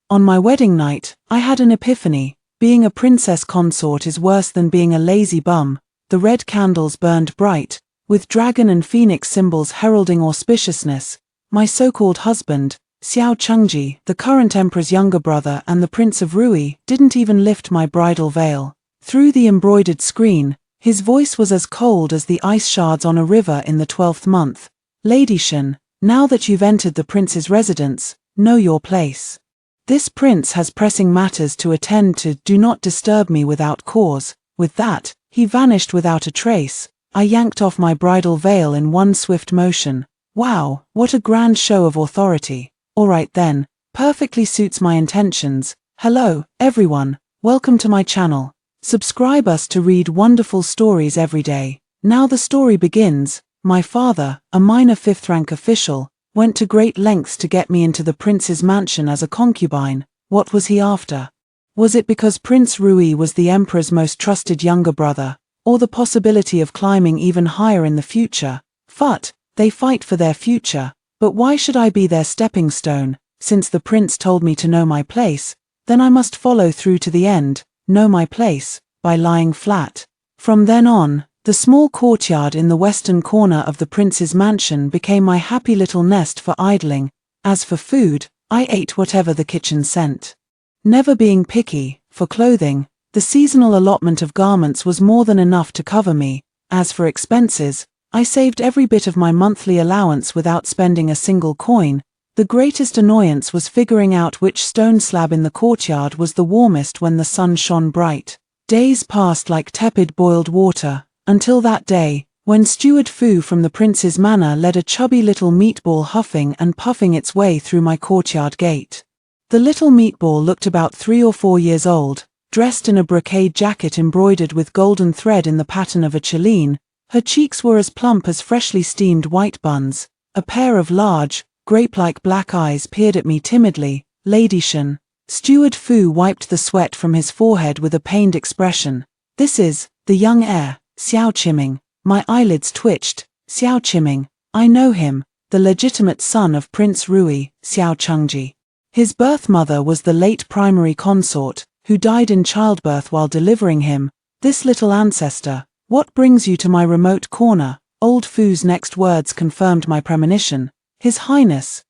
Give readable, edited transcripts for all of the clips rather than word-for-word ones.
On my wedding night, I had an epiphany. Being a princess consort is worse than being a lazy bum. The red candles burned bright, with dragon and phoenix symbols heralding auspiciousness. My so-called husband, Xiao Chengji, the current emperor's younger brother and the Prince of Rui, didn't even lift my bridal veil. Through the embroidered screen, his voice was as cold as the ice shards on a river in the 12th month. Lady Shen, now that you've entered the prince's residence, know your place. This prince has pressing matters to attend to. Do not disturb me without cause. With that, he vanished without a trace. I yanked off my bridal veil in one swift motion. Wow, what a grand show of authority. Alright then, perfectly suits my intentions. Hello, everyone, welcome to my channel. Subscribe us to read wonderful stories every day. Now the story begins. My father, a minor 5th rank official, went to great lengths to get me into the prince's mansion as a concubine. What was he after? Was it because Prince Rui was the emperor's most trusted younger brother, or the possibility of climbing even higher in the future? They fight for their future, but why should I be their stepping stone? Since the prince told me to know my place, then I must follow through to the end, know my place, by lying flat. From then on, the small courtyard in the western corner of the prince's mansion became my happy little nest for idling. As for food, I ate whatever the kitchen sent. Never being picky, for clothing, the seasonal allotment of garments was more than enough to cover me. As for expenses, I saved every bit of my monthly allowance without spending a single coin. The greatest annoyance was figuring out which stone slab in the courtyard was the warmest when the sun shone bright. Days passed like tepid boiled water, until that day, when Steward Fu from the prince's manor led a chubby little meatball huffing and puffing its way through my courtyard gate. The little meatball looked about 3 or 4 years old, dressed in a brocade jacket embroidered with golden thread in the pattern of a chelene. Her cheeks were as plump as freshly steamed white buns. A pair of large, grape-like black eyes peered at me timidly. Lady Shen. Steward Fu wiped the sweat from his forehead with a pained expression. This is the young heir, Xiao Qiming. My eyelids twitched. Xiao Qiming. I know him, the legitimate son of Prince Rui, Xiao Chengji. His birth mother was the late primary consort, who died in childbirth while delivering him. This little ancestor, what brings you to my remote corner? Old Fu's next words confirmed my premonition. His Highness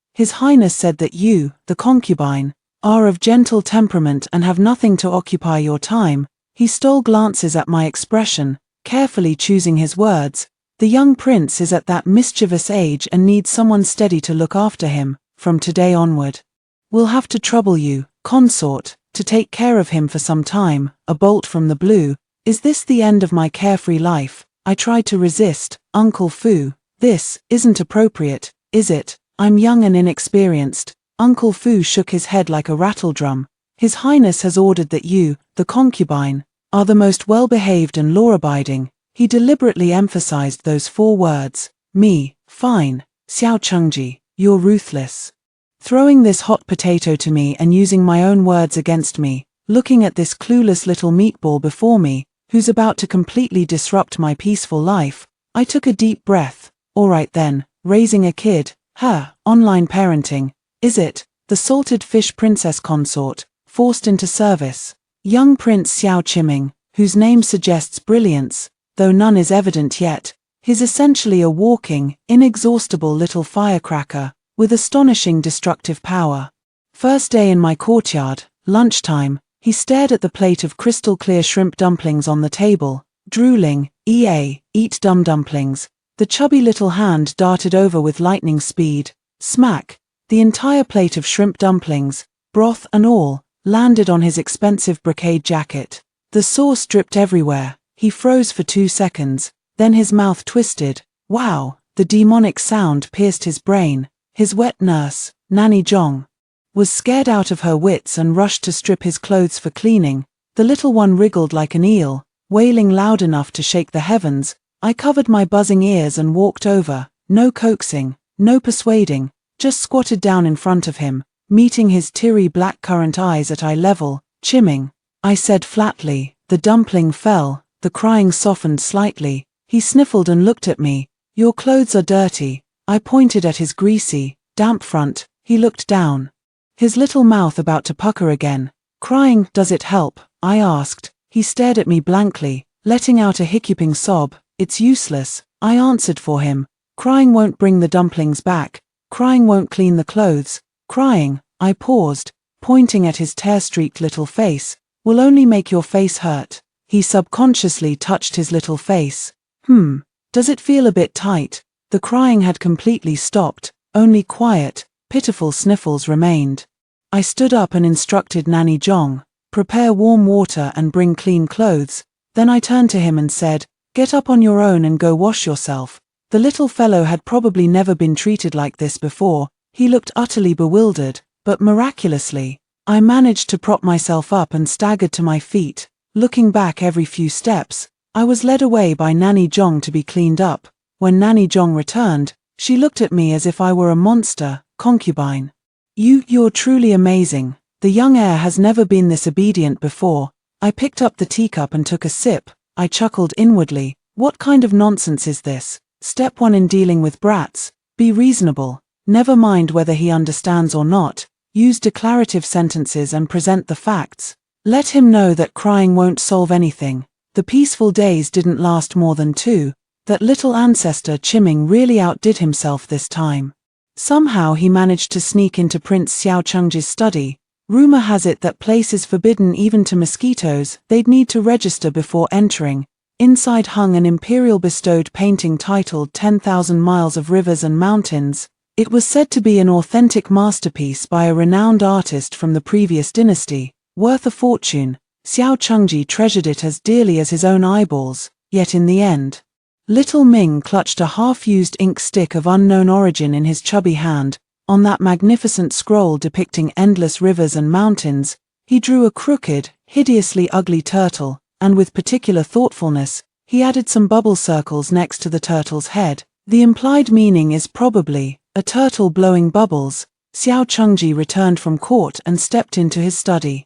said that you, the concubine, are of gentle temperament and have nothing to occupy your time. He stole glances at my expression, carefully choosing his words. The young prince is at that mischievous age and needs someone steady to look after him. From today onward, we'll have to trouble you, consort, to take care of him for some time. A bolt from the blue. Is this the end of my carefree life? I tried to resist. Uncle Fu, this isn't appropriate, is it? I'm young and inexperienced. Uncle Fu shook his head like a rattledrum. His Highness has ordered that you, the concubine, are the most well-behaved and law-abiding. He deliberately emphasized those 4 words. Me, fine. Xiao Chengji, you're ruthless. Throwing this hot potato to me and using my own words against me, looking at this clueless little meatball before me, who's about to completely disrupt my peaceful life, I took a deep breath. Alright then, raising a kid, online parenting, is it? The salted fish princess consort, forced into service. Young Prince Xiao Qiming, whose name suggests brilliance, though none is evident yet. He's essentially a walking, inexhaustible little firecracker, with astonishing destructive power. First day in my courtyard, lunchtime, he stared at the plate of crystal-clear shrimp dumplings on the table, drooling. Eat dumb dumplings. The chubby little hand darted over with lightning speed. Smack! The entire plate of shrimp dumplings, broth and all, landed on his expensive brocade jacket. The sauce dripped everywhere. He froze for 2 seconds, then his mouth twisted. Wow! The demonic sound pierced his brain. His wet nurse, Nanny Zhong, was scared out of her wits and rushed to strip his clothes for cleaning. The little one wriggled like an eel, wailing loud enough to shake the heavens. I covered my buzzing ears and walked over. No coaxing, no persuading, just squatted down in front of him, meeting his teary black-currant eyes at eye level. Qiming, I said flatly. The dumpling fell, the crying softened slightly. He sniffled and looked at me. Your clothes are dirty. I pointed at his greasy, damp front. He looked down. his little mouth about to pucker again. Crying, does it help? I asked. He stared at me blankly, letting out a hiccuping sob. It's useless, I answered for him. Crying won't bring the dumplings back. Crying won't clean the clothes. Crying, I paused, pointing at his tear-streaked little face, will only make your face hurt. He subconsciously touched his little face. Does it feel a bit tight? The crying had completely stopped, only quiet, pitiful sniffles remained. I stood up and instructed Nanny Jong, prepare warm water and bring clean clothes. Then I turned to him and said, get up on your own and go wash yourself. The little fellow had probably never been treated like this before. He looked utterly bewildered, but miraculously, I managed to prop myself up and staggered to my feet. Looking back every few steps, I was led away by Nanny Jong to be cleaned up. When Nanny Jong returned, she looked at me as if I were a monster, concubine. You're truly amazing. The young heir has never been this obedient before. I picked up the teacup and took a sip. I chuckled inwardly. What kind of nonsense is this? Step 1 in dealing with brats: be reasonable. Never mind whether he understands or not. Use declarative sentences and present the facts. Let him know that crying won't solve anything. The peaceful days didn't last more than 2. That little ancestor Chiming really outdid himself this time. Somehow he managed to sneak into Prince Xiao Chengji's study. Rumor has it that place is forbidden even to mosquitoes. They'd need to register before entering. Inside hung an imperial bestowed painting titled 10,000 Miles of Rivers and Mountains. It was said to be an authentic masterpiece by a renowned artist from the previous dynasty, worth a fortune. Xiao Chengji treasured it as dearly as his own eyeballs, yet in the end, little Ming clutched a half-used ink stick of unknown origin in his chubby hand. On that magnificent scroll depicting endless rivers and mountains, he drew a crooked, hideously ugly turtle, and with particular thoughtfulness, he added some bubble circles next to the turtle's head. The implied meaning is probably, a turtle blowing bubbles. Xiao Chengji returned from court and stepped into his study.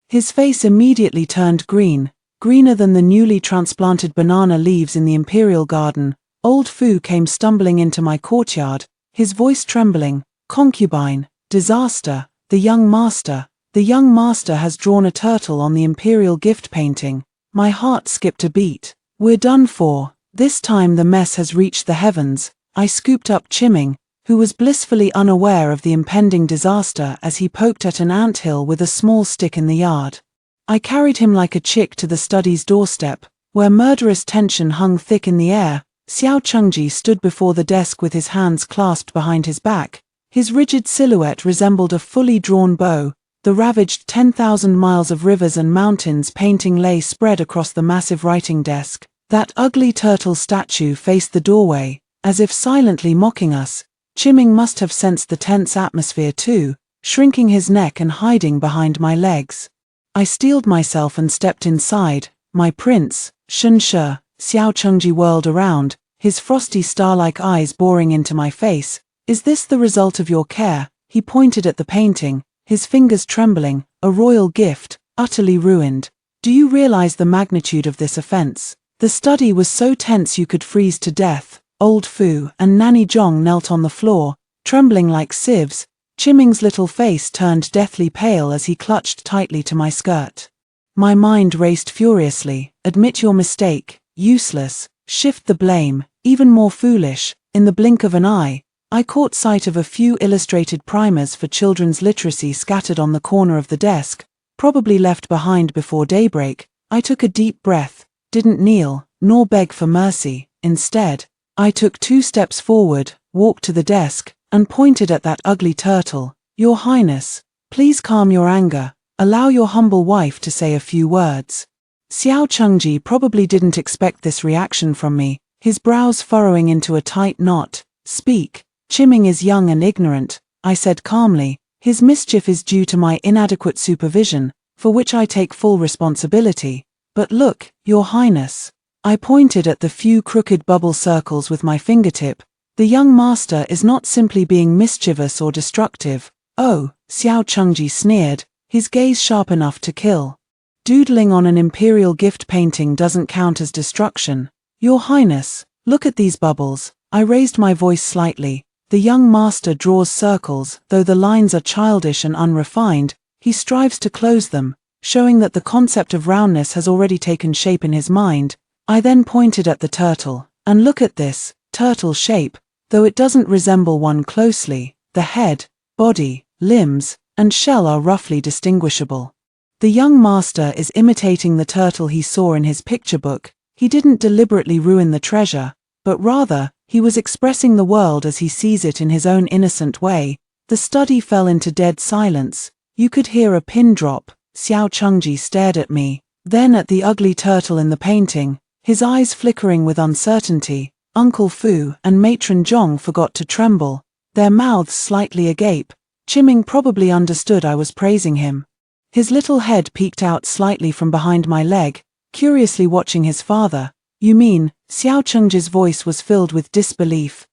His face immediately turned green, greener than the newly transplanted banana leaves in the imperial garden. Old Fu came stumbling into my courtyard, his voice trembling. Concubine, disaster, the young master has drawn a turtle on the imperial gift painting. My heart skipped a beat. We're done for. This time the mess has reached the heavens. I scooped up Chiming, who was blissfully unaware of the impending disaster as he poked at an anthill with a small stick in the yard. I carried him like a chick to the study's doorstep, where murderous tension hung thick in the air. Xiao Chengji stood before the desk with his hands clasped behind his back. His rigid silhouette resembled a fully drawn bow. The ravaged 10,000 miles of rivers and mountains painting lay spread across the massive writing desk. That ugly turtle statue faced the doorway, as if silently mocking us. Chiming must have sensed the tense atmosphere too, shrinking his neck and hiding behind my legs. I steeled myself and stepped inside. My prince, Shunshe. Xiao Chengji whirled around, his frosty star-like eyes boring into my face. Is this the result of your care? He pointed at the painting, his fingers trembling. A royal gift, utterly ruined. Do you realize the magnitude of this offense? The study was so tense you could freeze to death. Old Fu and Nanny Jong knelt on the floor, trembling like sieves. Chiming's little face turned deathly pale as he clutched tightly to my skirt. My mind raced furiously. Admit your mistake. Useless. Shift the blame. Even more foolish. In the blink of an eye, I caught sight of a few illustrated primers for children's literacy scattered on the corner of the desk, probably left behind before daybreak. I took a deep breath, didn't kneel, nor beg for mercy. Instead, I took 2 steps forward, walked to the desk, and pointed at that ugly turtle. Your Highness, please calm your anger. Allow your humble wife to say a few words. Xiao Chengji probably didn't expect this reaction from me, his brows furrowing into a tight knot. Speak. Chiming is young and ignorant, I said calmly. His mischief is due to my inadequate supervision, for which I take full responsibility. But look, Your Highness. I pointed at the few crooked bubble circles with my fingertip. The young master is not simply being mischievous or destructive. Oh, Xiao Chengji sneered, his gaze sharp enough to kill. Doodling on an imperial gift painting doesn't count as destruction. Your Highness, look at these bubbles. I raised my voice slightly. The young master draws circles, though the lines are childish and unrefined, he strives to close them, showing that the concept of roundness has already taken shape in his mind. I then pointed at the turtle, and look at this, turtle shape, though it doesn't resemble one closely, the head, body, limbs, and shell are roughly distinguishable. The young master is imitating the turtle he saw in his picture book. He didn't deliberately ruin the treasure, but rather, he was expressing the world as he sees it in his own innocent way. The study fell into dead silence. You could hear a pin drop. Xiao Chengji stared at me, then at the ugly turtle in the painting, his eyes flickering with uncertainty. Uncle Fu and Matron Zhong forgot to tremble, their mouths slightly agape. Chiming probably understood I was praising him. His little head peeked out slightly from behind my leg, curiously watching his father. You mean, Xiao Chengji's voice was filled with disbelief.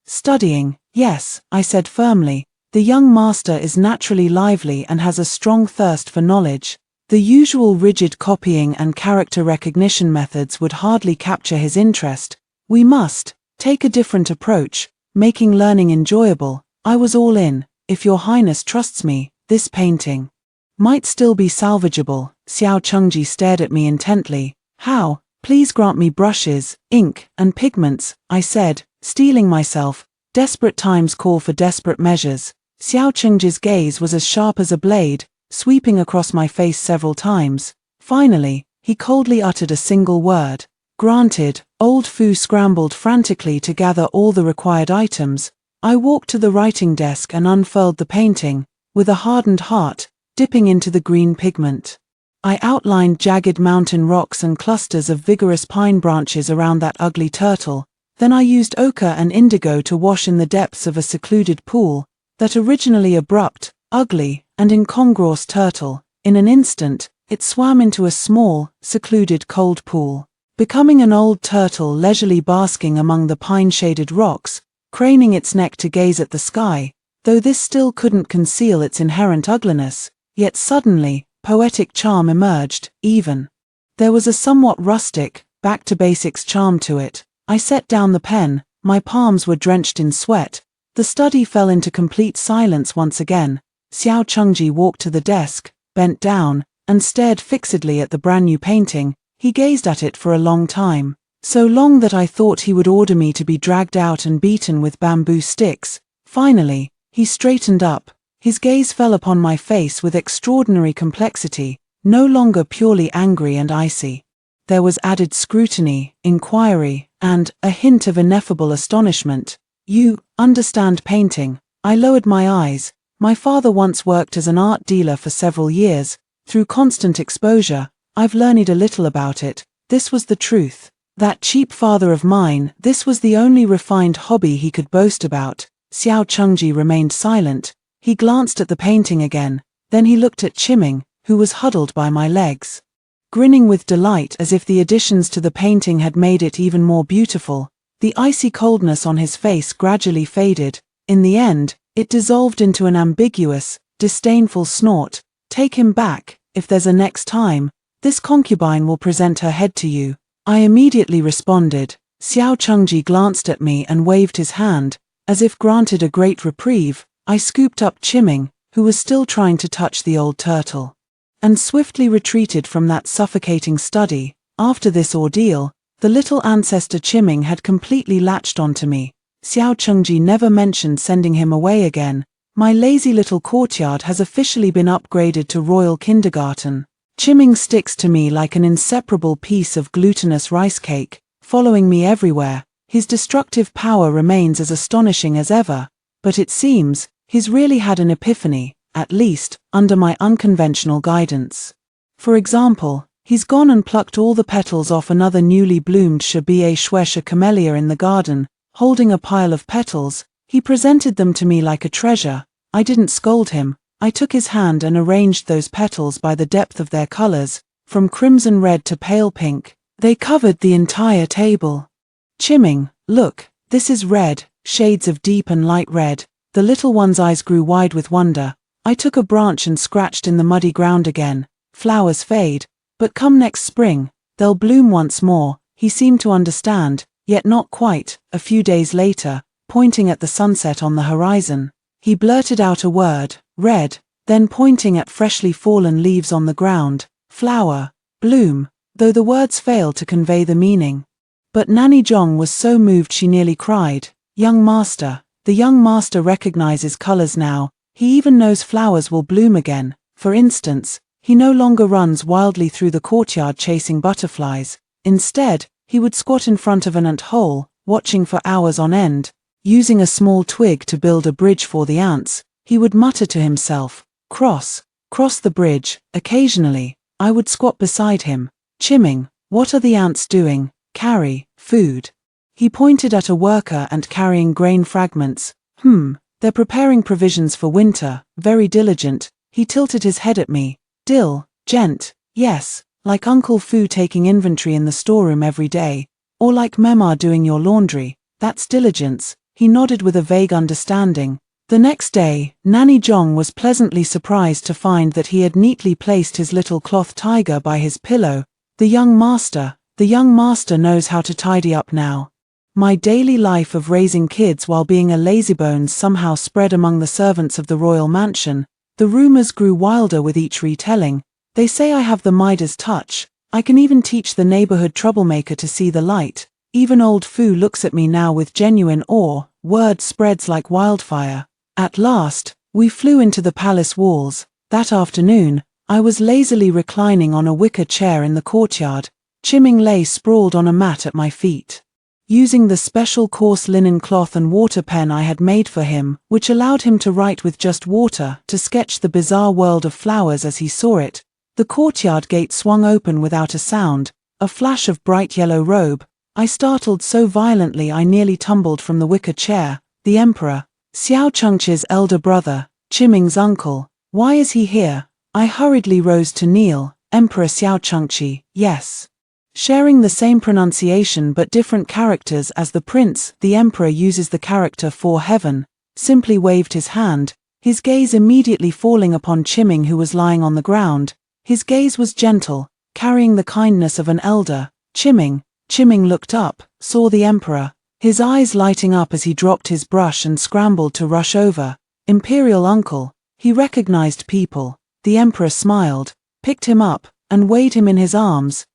Studying, yes, I said firmly. The young master is naturally lively and has a strong thirst for knowledge. The usual rigid copying and character recognition methods would hardly capture his interest. We must take a different approach, making learning enjoyable. I was all in. If your highness trusts me, this painting might still be salvageable. Xiao Chengji stared at me intently. How? Please grant me brushes, ink, and pigments, I said, steeling myself. Desperate times call for desperate measures. Xiao Chengji's gaze was as sharp as a blade, sweeping across my face several times. Finally, he coldly uttered a single word. Granted. Old Fu scrambled frantically to gather all the required items. I walked to the writing desk and unfurled the painting, with a hardened heart, dipping into the green pigment. I outlined jagged mountain rocks and clusters of vigorous pine branches around that ugly turtle. Then I used ochre and indigo to wash in the depths of a secluded pool, that originally abrupt, ugly, and incongruous turtle. In an instant, it swam into a small, secluded cold pool, becoming an old turtle leisurely basking among the pine-shaded rocks, craning its neck to gaze at the sky, though this still couldn't conceal its inherent ugliness. Yet suddenly, poetic charm emerged, even. There was a somewhat rustic, back-to-basics charm to it. I set down the pen, my palms were drenched in sweat. The study fell into complete silence once again. Xiao Chengji walked to the desk, bent down, and stared fixedly at the brand-new painting. He gazed at it for a long time, so long that I thought he would order me to be dragged out and beaten with bamboo sticks. Finally, he straightened up. His gaze fell upon my face with extraordinary complexity, no longer purely angry and icy. There was added scrutiny, inquiry, and a hint of ineffable astonishment. You understand painting? I lowered my eyes. My father once worked as an art dealer for several years. Through constant exposure, I've learned a little about it. This was the truth. That cheap father of mine, this was the only refined hobby he could boast about. Xiao Chengji remained silent. He glanced at the painting again, then he looked at Chiming, who was huddled by my legs, grinning with delight as if the additions to the painting had made it even more beautiful. The icy coldness on his face gradually faded. In the end, it dissolved into an ambiguous, disdainful snort. Take him back. If there's a next time, this concubine will present her head to you. I immediately responded. Xiao Chengji glanced at me and waved his hand, as if granted a great reprieve. I scooped up Chiming, who was still trying to touch the old turtle, and swiftly retreated from that suffocating study. After this ordeal, the little ancestor Chiming had completely latched onto me. Xiao Chengji never mentioned sending him away again. My lazy little courtyard has officially been upgraded to royal kindergarten. Chiming sticks to me like an inseparable piece of glutinous rice cake, following me everywhere. His destructive power remains as astonishing as ever, but it seems he's really had an epiphany, at least, under my unconventional guidance. For example, he's gone and plucked all the petals off another newly bloomed Shabie Shwesha camellia in the garden. Holding a pile of petals, he presented them to me like a treasure. I didn't scold him. I took his hand and arranged those petals by the depth of their colors, from crimson red to pale pink. They covered the entire table. Chiming, look, this is red, shades of deep and light red. The little one's eyes grew wide with wonder. I took a branch and scratched in the muddy ground again. Flowers fade, but come next spring, they'll bloom once more. He seemed to understand, yet not quite. A few days later, pointing at the sunset on the horizon. He blurted out a word, red, then pointing at freshly fallen leaves on the ground, flower, bloom, though the words failed to convey the meaning. But Nanny Jong was so moved she nearly cried. Young master, the young master recognizes colors now, he even knows flowers will bloom again. For instance, he no longer runs wildly through the courtyard chasing butterflies. Instead, he would squat in front of an ant hole, watching for hours on end. Using a small twig to build a bridge for the ants, he would mutter to himself, cross the bridge. Occasionally, I would squat beside him, chimming, what are the ants doing? Carry food. He pointed at a worker ant carrying grain fragments. They're preparing provisions for winter, very diligent. He tilted his head at me. Gent, yes, like Uncle Fu taking inventory in the storeroom every day, or like Mema doing your laundry, that's diligence. He nodded with a vague understanding. The next day, Nanny Jong was pleasantly surprised to find that he had neatly placed his little cloth tiger by his pillow. The young master knows how to tidy up now. My daily life of raising kids while being a lazybones somehow spread among the servants of the royal mansion. The rumors grew wilder with each retelling. They say I have the Midas touch. I can even teach the neighborhood troublemaker to see the light. Even old Fu looks at me now with genuine awe. Word spreads like wildfire. At last, we flew into the palace walls. That afternoon, I was lazily reclining on a wicker chair in the courtyard. Chimming lay sprawled on a mat at my feet. Using the special coarse linen cloth and water pen I had made for him, which allowed him to write with just water, to sketch the bizarre world of flowers as he saw it, the courtyard gate swung open without a sound, a flash of bright yellow robe. I startled so violently I nearly tumbled from the wicker chair. The emperor, Xiao Chengqi's elder brother, Chimming's uncle. Why is he here? I hurriedly rose to kneel. Emperor Xiao Chengqi, yes. Sharing the same pronunciation but different characters as the prince, the emperor uses the character for heaven, simply waved his hand, his gaze immediately falling upon Chimming who was lying on the ground. His gaze was gentle, carrying the kindness of an elder. Chimming looked up, saw the emperor, his eyes lighting up as he dropped his brush and scrambled to rush over. Imperial uncle. He recognized people. The emperor smiled, picked him up, and weighed him in his arms.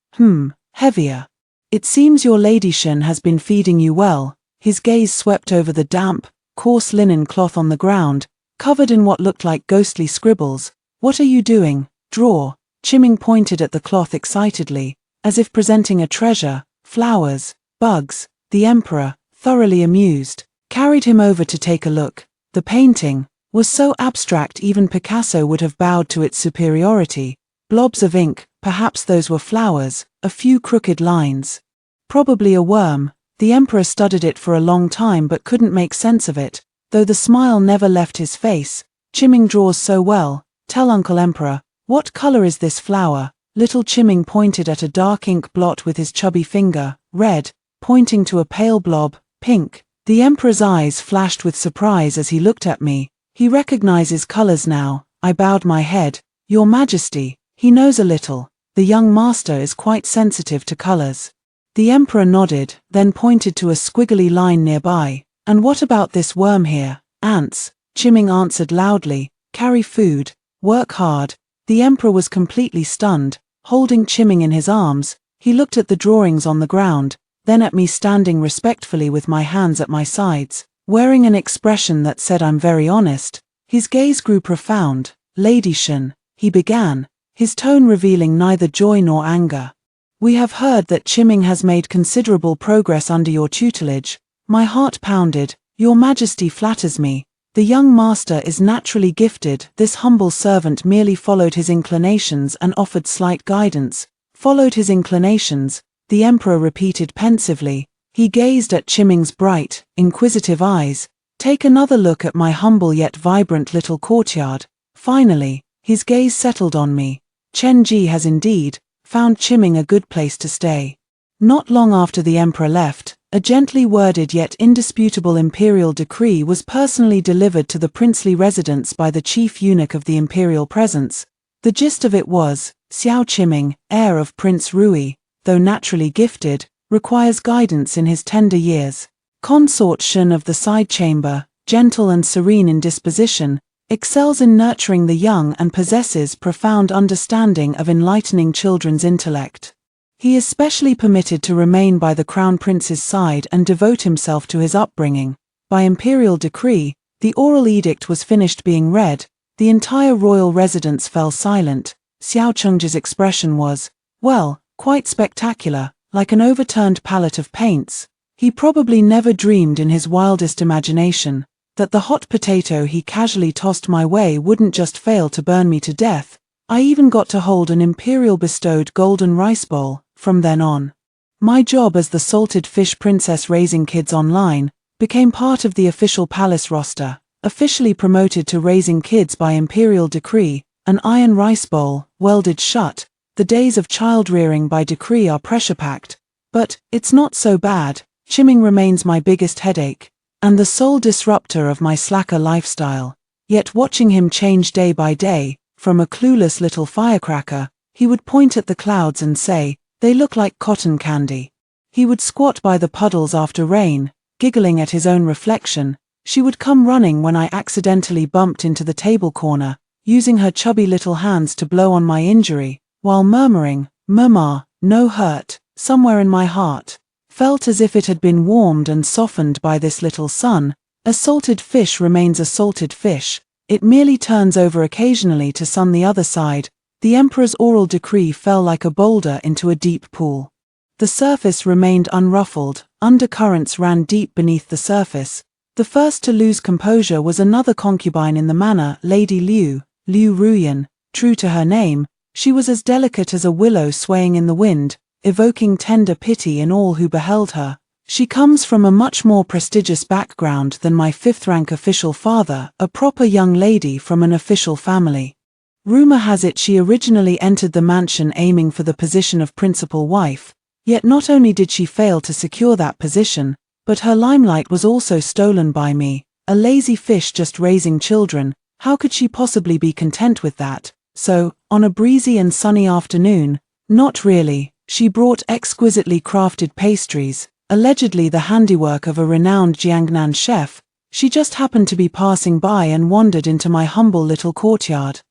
Heavier. It seems your ladyshin has been feeding you well. His gaze swept over the damp, coarse linen cloth on the ground, covered in what looked like ghostly scribbles. What are you doing? Draw. Chimming pointed at the cloth excitedly, as if presenting a treasure. Flowers, bugs. The emperor, thoroughly amused, carried him over to take a look. The painting was so abstract even Picasso would have bowed to its superiority. Blobs of ink, perhaps those were flowers, a few crooked lines. Probably a worm. The emperor studied it for a long time but couldn't make sense of it, though the smile never left his face. Chimming draws so well. Tell Uncle Emperor, what color is this flower? Little Chimming pointed at a dark ink blot with his chubby finger. Red, pointing to a pale blob. Pink. The emperor's eyes flashed with surprise as he looked at me. He recognizes colors now. I bowed my head. Your Majesty. He knows a little. The young master is quite sensitive to colors. The emperor nodded, then pointed to a squiggly line nearby. And what about this worm here? Ants. Chimming answered loudly. Carry food. Work hard. The emperor was completely stunned. Holding Chimming in his arms, he looked at the drawings on the ground, then at me standing respectfully with my hands at my sides, wearing an expression that said I'm very honest. His gaze grew profound. Ladyshin, he began, his tone revealing neither joy nor anger. We have heard that Chimming has made considerable progress under your tutelage. My heart pounded. Your Majesty flatters me. The young master is naturally gifted. This humble servant merely followed his inclinations and offered slight guidance. Followed his inclinations, the emperor repeated pensively. He gazed at Chimming's bright, inquisitive eyes. Take another look at my humble yet vibrant little courtyard. Finally, his gaze settled on me. Chen Ji has indeed found Chimming a good place to stay. Not long after the emperor left, a gently worded yet indisputable imperial decree was personally delivered to the princely residence by the chief eunuch of the imperial presence. The gist of it was, Xiao Chimming, heir of Prince Rui, though naturally gifted, requires guidance in his tender years. Consort Shen of the side chamber, gentle and serene in disposition, excels in nurturing the young and possesses profound understanding of enlightening children's intellect. He is specially permitted to remain by the crown prince's side and devote himself to his upbringing. By imperial decree, the oral edict was finished being read, the entire royal residence fell silent. Xiao Chengji's expression was, well, quite spectacular, like an overturned palette of paints. He probably never dreamed in his wildest imagination that the hot potato he casually tossed my way wouldn't just fail to burn me to death. I even got to hold an imperial bestowed golden rice bowl. From then on, my job as the salted fish princess raising kids online became part of the official palace roster, officially promoted to raising kids by imperial decree, an iron rice bowl, welded shut. The days of child rearing by decree are pressure-packed, but it's not so bad. Chiming remains my biggest headache, and the sole disruptor of my slacker lifestyle. Yet watching him change day by day, from a clueless little firecracker, he would point at the clouds and say, "They look like cotton candy." He would squat by the puddles after rain, giggling at his own reflection. She would come running when I accidentally bumped into the table corner, using her chubby little hands to blow on my injury, while murmuring, "Mama, no hurt." Somewhere in my heart felt as if it had been warmed and softened by this little sun. A salted fish remains a salted fish. It merely turns over occasionally to sun the other side. The emperor's oral decree fell like a boulder into a deep pool. The surface remained unruffled, undercurrents ran deep beneath the surface. The first to lose composure was another concubine in the manor, Lady Liu Ruyan. True to her name, she was as delicate as a willow swaying in the wind, evoking tender pity in all who beheld her. She comes from a much more prestigious background than my fifth-rank official father, a proper young lady from an official family. Rumor has it she originally entered the mansion aiming for the position of principal wife, yet not only did she fail to secure that position, but her limelight was also stolen by me, a lazy fish just raising children. How could she possibly be content with that? So, on a breezy and sunny afternoon, not really, she brought exquisitely crafted pastries, allegedly the handiwork of a renowned Jiangnan chef. She just happened to be passing by and wandered into my humble little courtyard.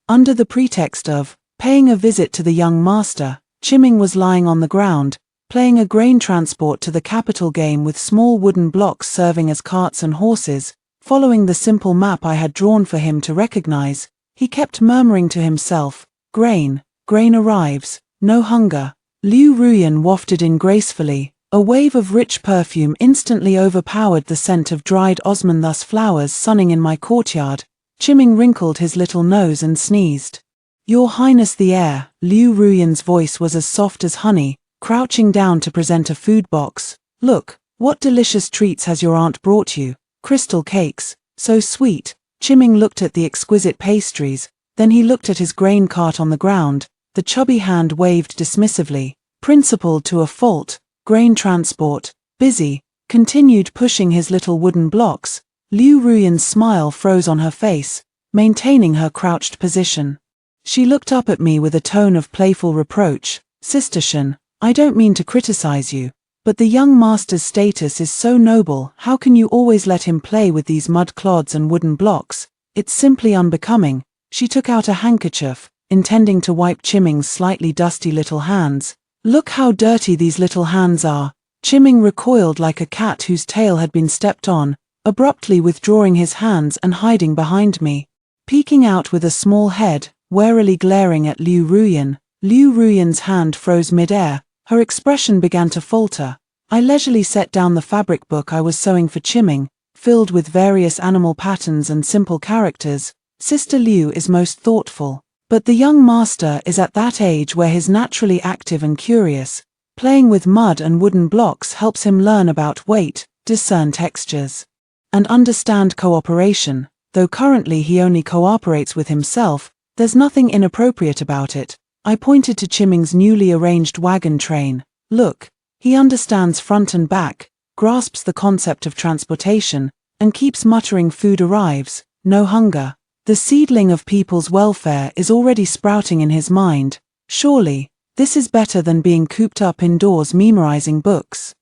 Under the pretext of paying a visit to the young master, Chiming was lying on the ground, playing a grain transport to the capital game with small wooden blocks serving as carts and horses. Following the simple map I had drawn for him to recognize, he kept murmuring to himself, grain arrives, no hunger." Liu Ruyan wafted in gracefully. A wave of rich perfume instantly overpowered the scent of dried osmanthus flowers sunning in my courtyard. Chiming wrinkled his little nose and sneezed. "Your Highness the heir." Liu Ruyan's voice was as soft as honey, crouching down to present a food box. "Look, what delicious treats has your aunt brought you? Crystal cakes, so sweet." Chiming looked at the exquisite pastries, then he looked at his grain cart on the ground. The chubby hand waved dismissively. Principled to a fault, grain transport, busy, continued pushing his little wooden blocks. Liu Ruyan's smile froze on her face, maintaining her crouched position. She looked up at me with a tone of playful reproach. "Sister Shen, I don't mean to criticize you, but the young master's status is so noble. How can you always let him play with these mud clods and wooden blocks? It's simply unbecoming." She took out a handkerchief, intending to wipe Chiming's slightly dusty little hands. "Look how dirty these little hands are." Chiming recoiled like a cat whose tail had been stepped on, abruptly withdrawing his hands and hiding behind me. Peeking out with a small head, warily glaring at Liu Ruyan. Liu Ruyan's hand froze mid-air, her expression began to falter. I leisurely set down the fabric book I was sewing for Chiming, filled with various animal patterns and simple characters. Sister Liu is most thoughtful, but the young master is at that age where he's naturally active and curious. Playing with mud and wooden blocks helps him learn about weight, discern textures, and understand cooperation. Though currently he only cooperates with himself, there's nothing inappropriate about it. I pointed to Chiming's newly arranged wagon train. "Look, he understands front and back, grasps the concept of transportation, and keeps muttering food arrives, no hunger." The seedling of people's welfare is already sprouting in his mind. Surely, this is better than being cooped up indoors memorizing books.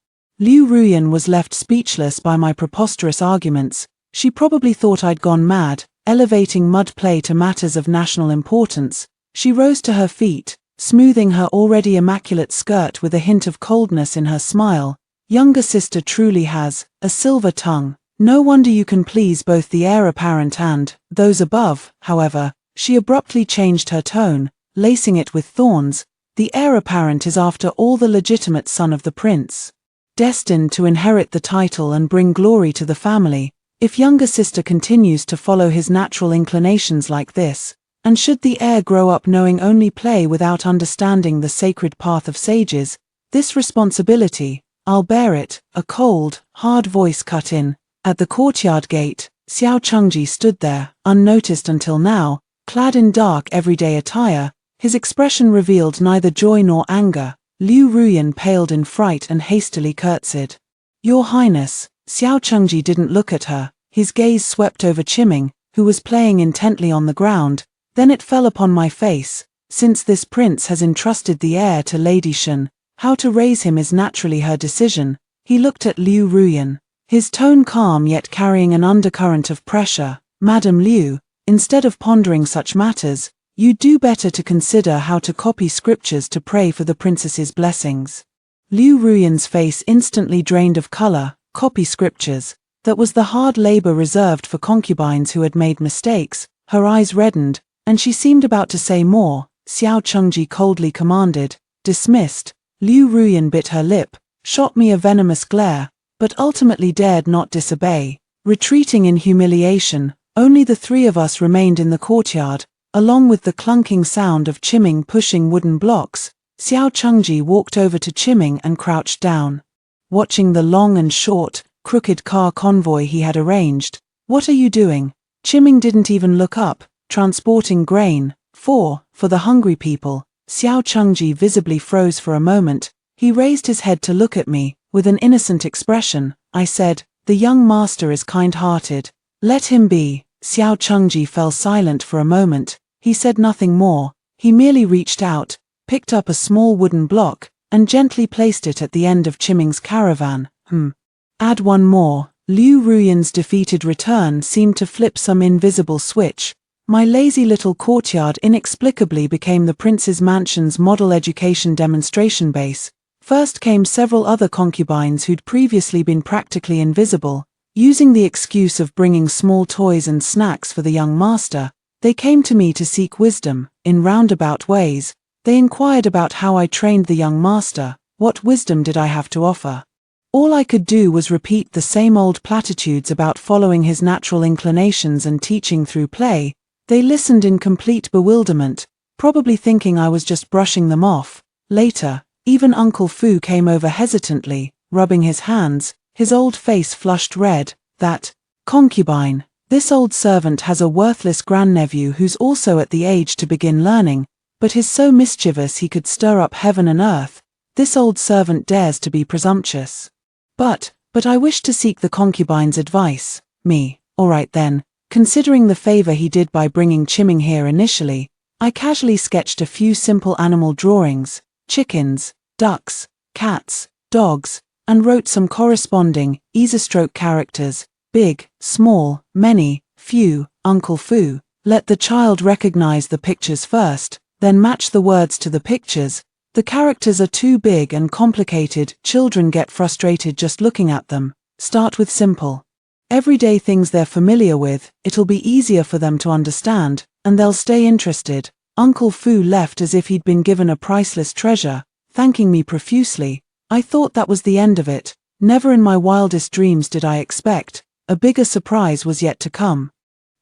Liu Ruyan was left speechless by my preposterous arguments. She probably thought I'd gone mad, elevating mud play to matters of national importance. She rose to her feet, smoothing her already immaculate skirt with a hint of coldness in her smile. Younger sister truly has a silver tongue. No wonder you can please both the heir apparent and those above. However, she abruptly changed her tone, lacing it with thorns. The heir apparent is after all the legitimate son of the prince, destined to inherit the title and bring glory to the family. If younger sister continues to follow his natural inclinations like this, and should the heir grow up knowing only play without understanding the sacred path of sages, this responsibility, I'll bear it. A cold, hard voice cut in. At the courtyard gate, Xiao Chengji stood there, unnoticed until now, clad in dark everyday attire. His expression revealed neither joy nor anger. Liu Ruyan paled in fright and hastily curtsied. Your Highness. Xiao Chengji didn't look at her. His gaze swept over Qiming, who was playing intently on the ground. Then it fell upon my face. Since this prince has entrusted the heir to Lady Shen, how to raise him is naturally her decision. He looked at Liu Ruyan, his tone calm yet carrying an undercurrent of pressure. Madam Liu, instead of pondering such matters, you do better to consider how to copy scriptures to pray for the princess's blessings. Liu Ruyan's face instantly drained of color. Copy scriptures. That was the hard labor reserved for concubines who had made mistakes. Her eyes reddened, and she seemed about to say more. Xiao Chengji coldly commanded. Dismissed. Liu Ruyan bit her lip, shot me a venomous glare, but ultimately dared not disobey. Retreating in humiliation, only the three of us remained in the courtyard, along with the clunking sound of Qiming pushing wooden blocks. Xiao Chengji walked over to Qiming and crouched down, watching the long and short, crooked car convoy he had arranged. What are you doing? Qiming didn't even look up. Transporting grain. For the hungry people. Xiao Chengji visibly froze for a moment. He raised his head to look at me, with an innocent expression. I said, the young master is kind-hearted. Let him be. Xiao Chengji fell silent for a moment. He said nothing more. He merely reached out, picked up a small wooden block, and gently placed it at the end of Qiming's caravan. Add one more. Liu Ruyan's defeated return seemed to flip some invisible switch. My lazy little courtyard inexplicably became the prince's mansion's model education demonstration base. First came several other concubines who'd previously been practically invisible. Using the excuse of bringing small toys and snacks for the young master, they came to me to seek wisdom. In roundabout ways, they inquired about how I trained the young master. What wisdom did I have to offer? All I could do was repeat the same old platitudes about following his natural inclinations and teaching through play. They listened in complete bewilderment, probably thinking I was just brushing them off. Later, even Uncle Fu came over hesitantly, rubbing his hands, his old face flushed red. That concubine. This old servant has a worthless grandnephew who's also at the age to begin learning, but he's so mischievous he could stir up heaven and earth. This old servant dares to be presumptuous. But I wish to seek the concubine's advice. Me. All right then. Considering the favor he did by bringing Qiming here initially, I casually sketched a few simple animal drawings, chickens, ducks, cats, dogs, and wrote some corresponding, easy-stroke characters, big, small, many, few. Uncle Fu, let the child recognize the pictures first, then match the words to the pictures. The characters are too big and complicated, children get frustrated just looking at them. Start with simple, everyday things they're familiar with. It'll be easier for them to understand, and they'll stay interested. Uncle Fu left as if he'd been given a priceless treasure, thanking me profusely. I thought that was the end of it. Never in my wildest dreams did I expect a bigger surprise was yet to come.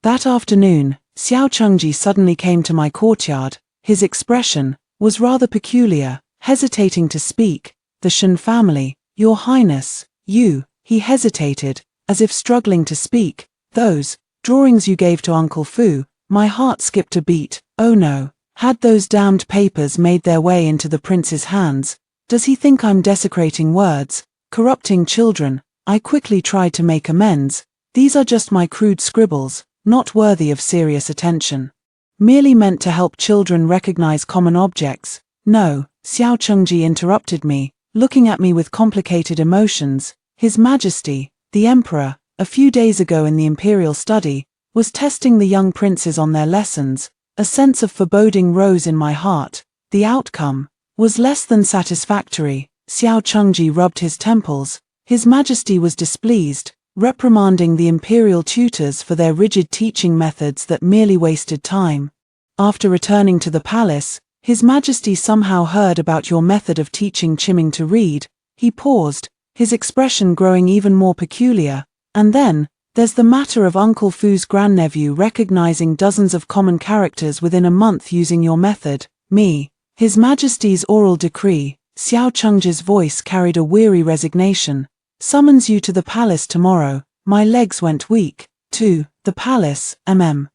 That afternoon, Xiao Chengji suddenly came to my courtyard. His expression was rather peculiar, hesitating to speak. The Shen family, Your Highness, you. He hesitated, as if struggling to speak. Those drawings you gave to Uncle Fu. My heart skipped a beat. Oh no, had those damned papers made their way into the prince's hands? Does he think I'm desecrating words, corrupting children? I quickly tried to make amends. These are just my crude scribbles, not worthy of serious attention. Merely meant to help children recognize common objects. No, Xiao Chengji interrupted me. looking at me with complicated emotions. His Majesty, the Emperor, a few days ago in the imperial study, was testing the young princes on their lessons. A sense of foreboding rose in my heart. The outcome was less than satisfactory. Xiao Chengji rubbed his temples. His Majesty was displeased, reprimanding the imperial tutors for their rigid teaching methods that merely wasted time. After returning to the palace, His Majesty somehow heard about your method of teaching Qiming to read. He paused, his expression growing even more peculiar. And then, there's the matter of Uncle Fu's grandnephew recognizing dozens of common characters within a month using your method. Me. His Majesty's oral decree, Xiao Chengji's voice carried a weary resignation, summons you to the palace tomorrow. My legs went weak. To the palace, mm.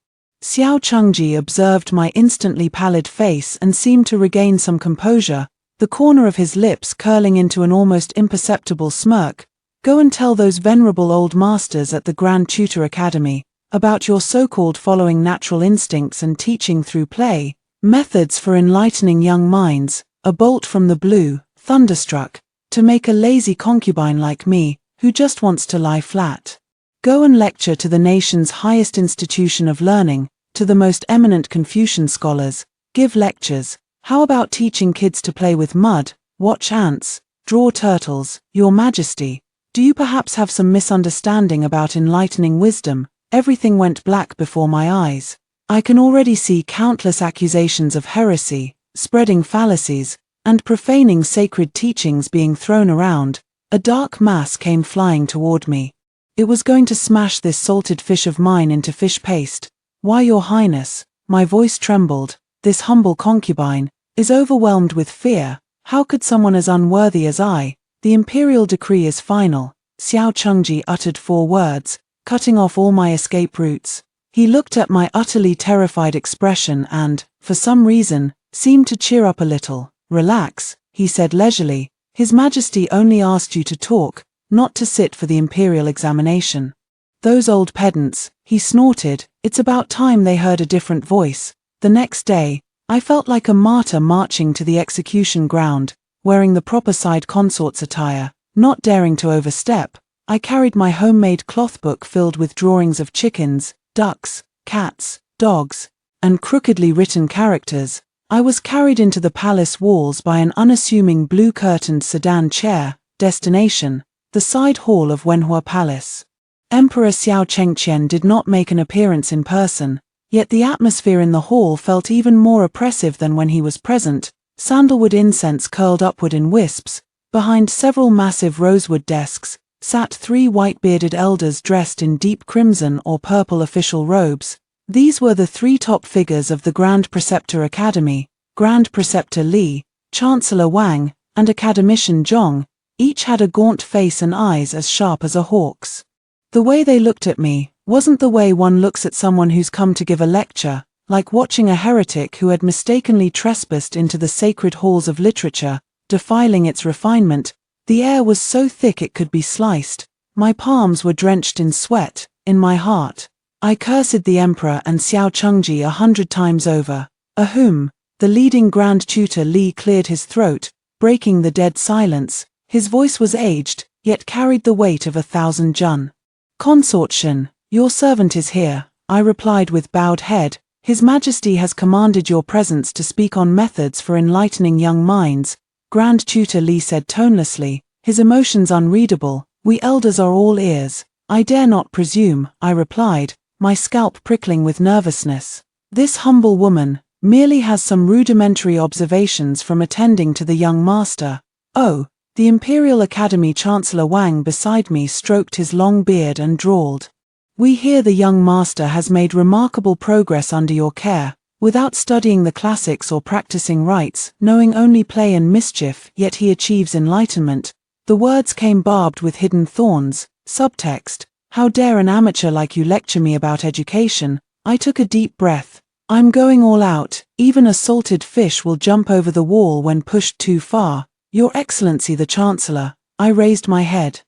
Xiao Chengji observed my instantly pallid face and seemed to regain some composure, the corner of his lips curling into an almost imperceptible smirk. Go and tell those venerable old masters at the Grand Tutor Academy about your so-called following natural instincts and teaching through play, methods for enlightening young minds, a bolt from the blue, thunderstruck, to make a lazy concubine like me, who just wants to lie flat. Go and lecture to the nation's highest institution of learning, to the most eminent Confucian scholars, give lectures. How about teaching kids to play with mud, watch ants, draw turtles? Your Majesty, do you perhaps have some misunderstanding about enlightening wisdom? Everything went black before my eyes. I can already see countless accusations of heresy, spreading fallacies, and profaning sacred teachings being thrown around. A dark mass came flying toward me. It was going to smash this salted fish of mine into fish paste. Why, Your Highness, my voice trembled, this humble concubine is overwhelmed with fear. How could someone as unworthy as I? The imperial decree is final. Xiao Chengji uttered 4 words, cutting off all my escape routes. He looked at my utterly terrified expression and, for some reason, seemed to cheer up a little. Relax, he said leisurely. His Majesty only asked you to talk, not to sit for the imperial examination. Those old pedants, he snorted. It's about time they heard a different voice. The next day, I felt like a martyr marching to the execution ground, wearing the proper side consort's attire, not daring to overstep. I carried my homemade cloth book filled with drawings of chickens, ducks, cats, dogs, and crookedly written characters. I was carried into the palace walls by an unassuming blue-curtained sedan chair. Destination, the side hall of Wenhua Palace. Emperor Xiao Chengqian did not make an appearance in person, yet the atmosphere in the hall felt even more oppressive than when he was present. Sandalwood incense curled upward in wisps. Behind several massive rosewood desks sat 3 white-bearded elders dressed in deep crimson or purple official robes. These were the 3 top figures of the Grand Preceptor Academy, Grand Preceptor Li, Chancellor Wang, and Academician Zhong. Each had a gaunt face and eyes as sharp as a hawk's. The way they looked at me wasn't the way one looks at someone who's come to give a lecture, like watching a heretic who had mistakenly trespassed into the sacred halls of literature, defiling its refinement. The air was so thick it could be sliced. My palms were drenched in sweat. In my heart, I cursed the emperor and Xiao Chengji 100 times over. Ahum, the leading Grand Tutor Li cleared his throat, breaking the dead silence. His voice was aged, yet carried the weight of 1,000 jun. Consort Shen, your servant is here, I replied with bowed head. His Majesty has commanded your presence to speak on methods for enlightening young minds. Grand Tutor Li said tonelessly, his emotions unreadable. We elders are all ears. I dare not presume, I replied, my scalp prickling with nervousness. This humble woman merely has some rudimentary observations from attending to the young master. Oh, the Imperial Academy Chancellor Wang beside me stroked his long beard and drawled. We hear the young master has made remarkable progress under your care, without studying the classics or practicing rites, knowing only play and mischief, yet he achieves enlightenment. The words came barbed with hidden thorns. Subtext, how dare an amateur like you lecture me about education? I took a deep breath. I'm going all out. Even a salted fish will jump over the wall when pushed too far. Your Excellency the Chancellor, I raised my head,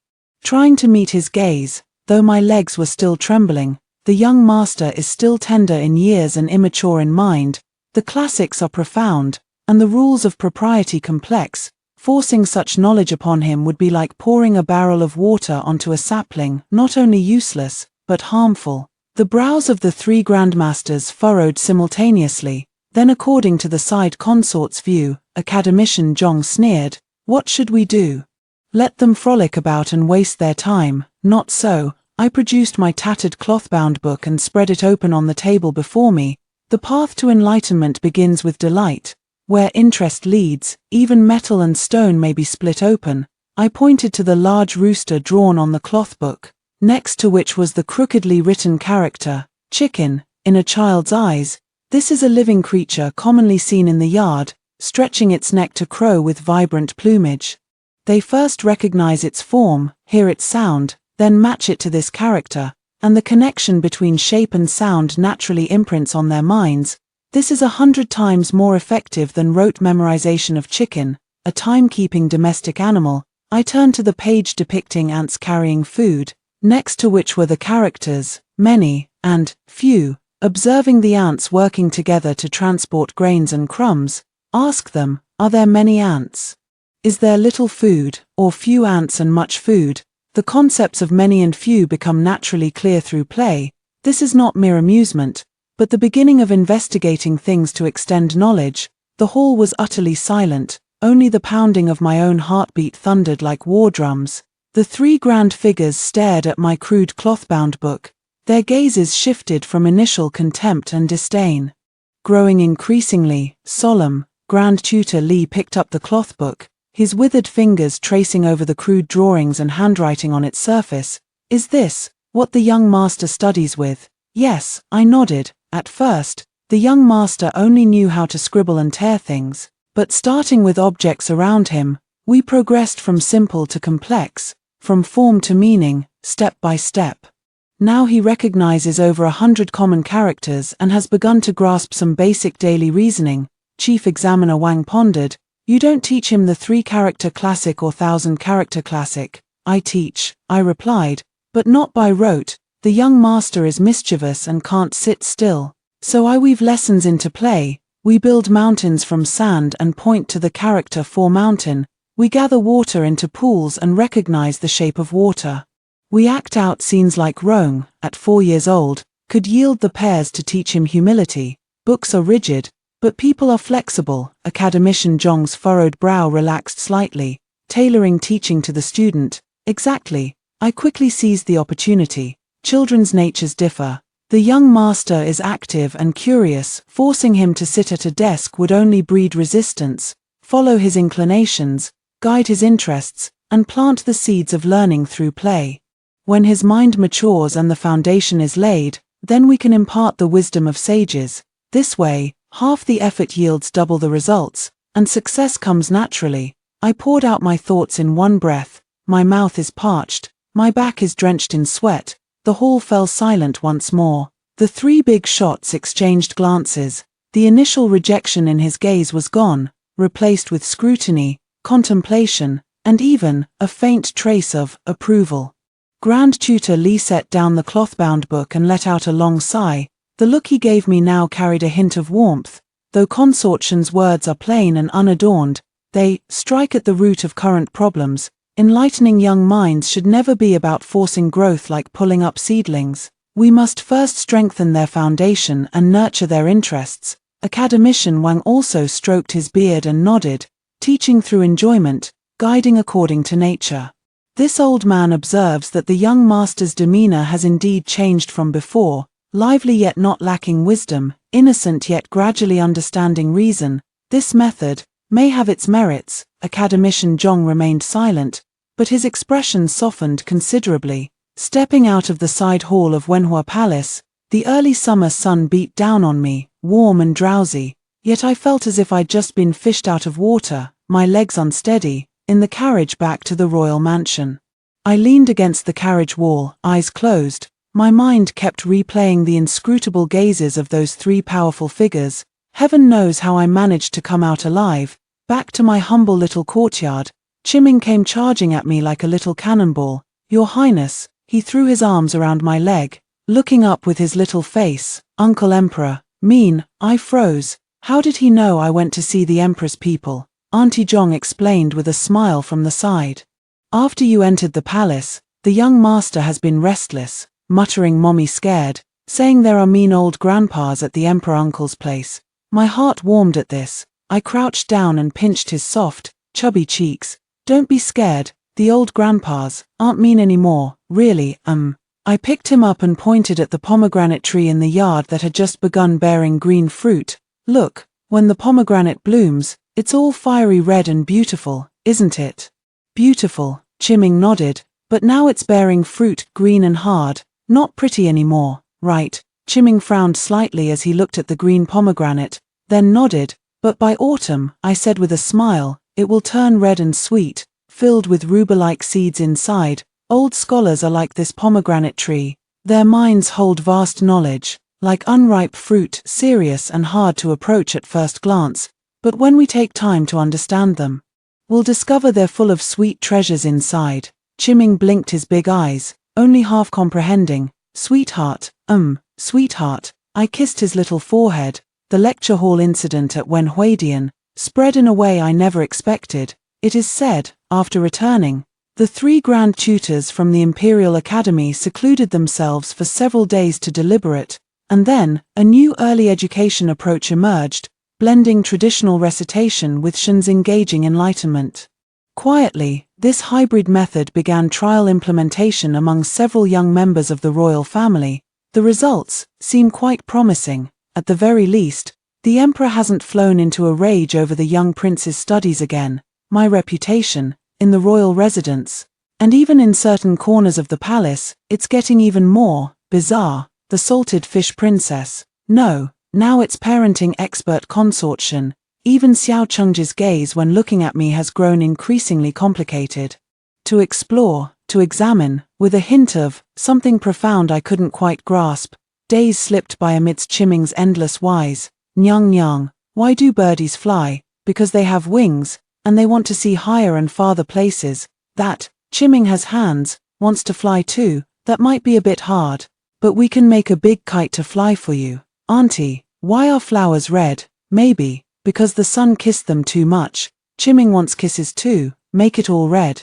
trying to meet his gaze, though my legs were still trembling. The young master is still tender in years and immature in mind. The classics are profound, and the rules of propriety complex. Forcing such knowledge upon him would be like pouring a barrel of water onto a sapling, not only useless, but harmful. The brows of the three grandmasters furrowed simultaneously. Then, according to the side consort's view, Academician Zhong sneered, "What should we do? Let them frolic about and waste their time." Not so. I produced my tattered cloth-bound book and spread it open on the table before me. The path to enlightenment begins with delight. Where interest leads, even metal and stone may be split open. I pointed to the large rooster drawn on the cloth book, next to which was the crookedly written character, chicken, in a child's eyes. This is a living creature commonly seen in the yard, stretching its neck to crow with vibrant plumage. They first recognize its form, hear its sound, then match it to this character, and the connection between shape and sound naturally imprints on their minds. This is 100 times more effective than rote memorization of chicken, a time-keeping domestic animal. I turned to the page depicting ants carrying food, next to which were the characters, many, and few. Observing the ants working together to transport grains and crumbs, ask them, are there many ants? Is there little food, or few ants and much food? The concepts of many and few become naturally clear through play. This is not mere amusement, but the beginning of investigating things to extend knowledge. The hall was utterly silent, only the pounding of my own heartbeat thundered like war drums. The three grand figures stared at my crude cloth-bound book. Their gazes shifted from initial contempt and disdain. Growing increasingly solemn, Grand Tutor Li picked up the cloth book, his withered fingers tracing over the crude drawings and handwriting on its surface. "Is this what the young master studies with?" "Yes," I nodded. At first, the young master only knew how to scribble and tear things, but starting with objects around him, we progressed from simple to complex, from form to meaning, step by step. Now he recognizes over 100 common characters and has begun to grasp some basic daily reasoning. Chief Examiner Wang pondered. "You don't teach him the 3-character classic or 1,000-character classic." "I teach," I replied, "but not by rote. The young master is mischievous and can't sit still. So I weave lessons into play. We build mountains from sand and point to the character for mountain. We gather water into pools and recognize the shape of water. We act out scenes like Rome, at 4 years old, could yield the pears to teach him humility. Books are rigid, but people are flexible." Academician Zhong's furrowed brow relaxed slightly, tailoring teaching to the student. "Exactly." I quickly seized the opportunity. Children's natures differ. The young master is active and curious. Forcing him to sit at a desk would only breed resistance. Follow his inclinations, guide his interests, and plant the seeds of learning through play. When his mind matures and the foundation is laid, then we can impart the wisdom of sages. This way, half the effort yields double the results, and success comes naturally. I poured out my thoughts in one breath. My mouth is parched, my back is drenched in sweat. The hall fell silent once more. The 3 big shots exchanged glances. The initial rejection in his gaze was gone, replaced with scrutiny, contemplation, and even a faint trace of approval. Grand Tutor Li set down the cloth-bound book and let out a long sigh. The look he gave me now carried a hint of warmth. Though Consort Shen's words are plain and unadorned, they strike at the root of current problems. Enlightening young minds should never be about forcing growth like pulling up seedlings. We must first strengthen their foundation and nurture their interests. Academician Wang also stroked his beard and nodded, teaching through enjoyment, guiding according to nature. This old man observes that the young master's demeanor has indeed changed from before, lively yet not lacking wisdom, innocent yet gradually understanding reason. This method may have its merits. Academician Zhong remained silent, but his expression softened considerably. Stepping out of the side hall of Wenhua Palace, the early summer sun beat down on me, warm and drowsy, yet I felt as if I'd just been fished out of water, my legs unsteady, in the carriage back to the royal mansion. I leaned against the carriage wall, eyes closed. My mind kept replaying the inscrutable gazes of those 3 powerful figures. Heaven knows how I managed to come out alive. Back to my humble little courtyard, Chiming came charging at me like a little cannonball. "Your Highness," he threw his arms around my leg, looking up with his little face. "Uncle Emperor." "Mean," I froze. How did he know I went to see the Emperor's people? Auntie Zhong explained with a smile from the side. After you entered the palace, the young master has been restless, muttering "Mommy scared," saying there are mean old grandpas at the emperor uncle's place. My heart warmed at this. I crouched down and pinched his soft, chubby cheeks. Don't be scared, the old grandpas aren't mean anymore, really. I picked him up and pointed at the pomegranate tree in the yard that had just begun bearing green fruit. Look, when the pomegranate blooms, it's all fiery red and beautiful, isn't it? Beautiful, Chiming nodded, but now it's bearing fruit, green and hard, not pretty anymore, right? Chiming frowned slightly as he looked at the green pomegranate, then nodded. But by autumn, I said with a smile, it will turn red and sweet, filled with rhubarb-like seeds inside. Old scholars are like this pomegranate tree. Their minds hold vast knowledge, like unripe fruit, serious and hard to approach at first glance. But when we take time to understand them, we'll discover they're full of sweet treasures inside. Chiming blinked his big eyes, only half comprehending. Sweetheart, sweetheart. I kissed his little forehead. The lecture hall incident at Wen Huidian spread in a way I never expected. It is said, after returning, the 3 grand tutors from the Imperial Academy secluded themselves for several days to deliberate, and then, a new early education approach emerged, blending traditional recitation with Shen's engaging enlightenment. Quietly, this hybrid method began trial implementation among several young members of the royal family. The results seem quite promising. At the very least, the emperor hasn't flown into a rage over the young prince's studies again. My reputation, in the royal residence, and even in certain corners of the palace, it's getting even more bizarre. The salted fish princess. No, now it's parenting expert consort Shen. Even Xiao Chengji's gaze when looking at me has grown increasingly complicated. To explore, to examine, with a hint of something profound I couldn't quite grasp. Days slipped by amidst Chiming's endless whys. Nyang nyang, why do birdies fly? Because they have wings, and they want to see higher and farther places. That, Chiming has hands, wants to fly too. That might be a bit hard, but we can make a big kite to fly for you. Auntie, why are flowers red? Maybe, because the sun kissed them too much. Chiming wants kisses too, make it all red.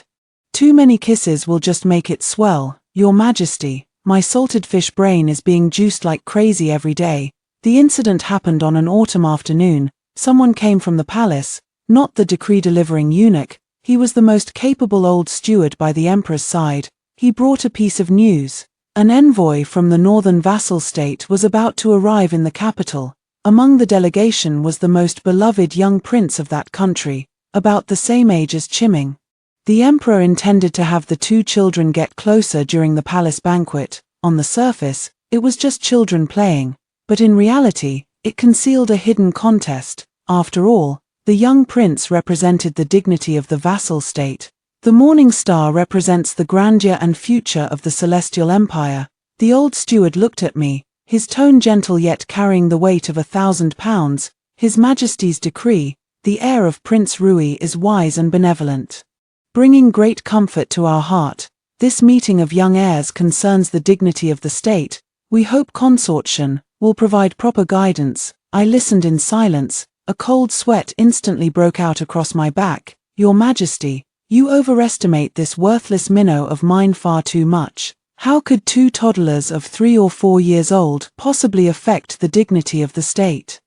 Too many kisses will just make it swell. Your Majesty, my salted fish brain is being juiced like crazy every day. The incident happened on an autumn afternoon. Someone came from the palace, not the decree-delivering eunuch. He was the most capable old steward by the emperor's side. He brought a piece of news. An envoy from the northern vassal state was about to arrive in the capital. Among the delegation was the most beloved young prince of that country, about the same age as Chiming. The emperor intended to have the 2 children get closer during the palace banquet. On the surface, it was just children playing, but in reality, it concealed a hidden contest. After all, the young prince represented the dignity of the vassal state. The morning star represents the grandeur and future of the celestial empire. The old steward looked at me, his tone gentle yet carrying the weight of 1,000 pounds. His Majesty's decree, the heir of Prince Rui is wise and benevolent, bringing great comfort to our heart. This meeting of young heirs concerns the dignity of the state. We hope Consort Shen will provide proper guidance. I listened in silence. A cold sweat instantly broke out across my back. Your Majesty, you overestimate this worthless minnow of mine far too much. How could 2 toddlers of 3 or 4 years old possibly affect the dignity of the state?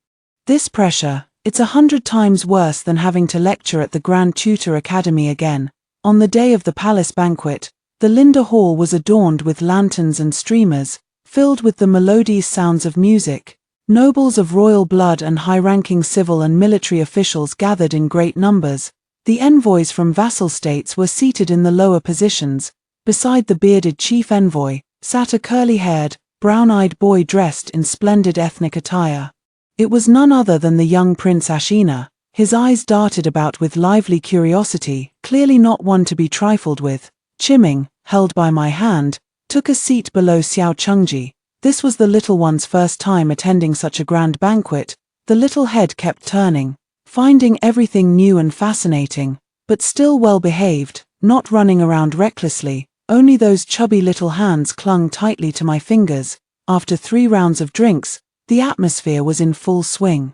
This pressure, it's 100 times worse than having to lecture at the Grand Tutor Academy again. On the day of the palace banquet, the Linda Hall was adorned with lanterns and streamers, filled with the melodious sounds of music. Nobles of royal blood and high-ranking civil and military officials gathered in great numbers. The envoys from vassal states were seated in the lower positions. Beside the bearded chief envoy sat a curly-haired, brown-eyed boy dressed in splendid ethnic attire. It was none other than the young Prince Ashina. His eyes darted about with lively curiosity, clearly not one to be trifled with. Chiming, held by my hand, took a seat below Xiao Chengji. This was the little one's first time attending such a grand banquet. The little head kept turning, finding everything new and fascinating, but still well behaved, not running around recklessly. Only those chubby little hands clung tightly to my fingers. After 3 rounds of drinks, the atmosphere was in full swing.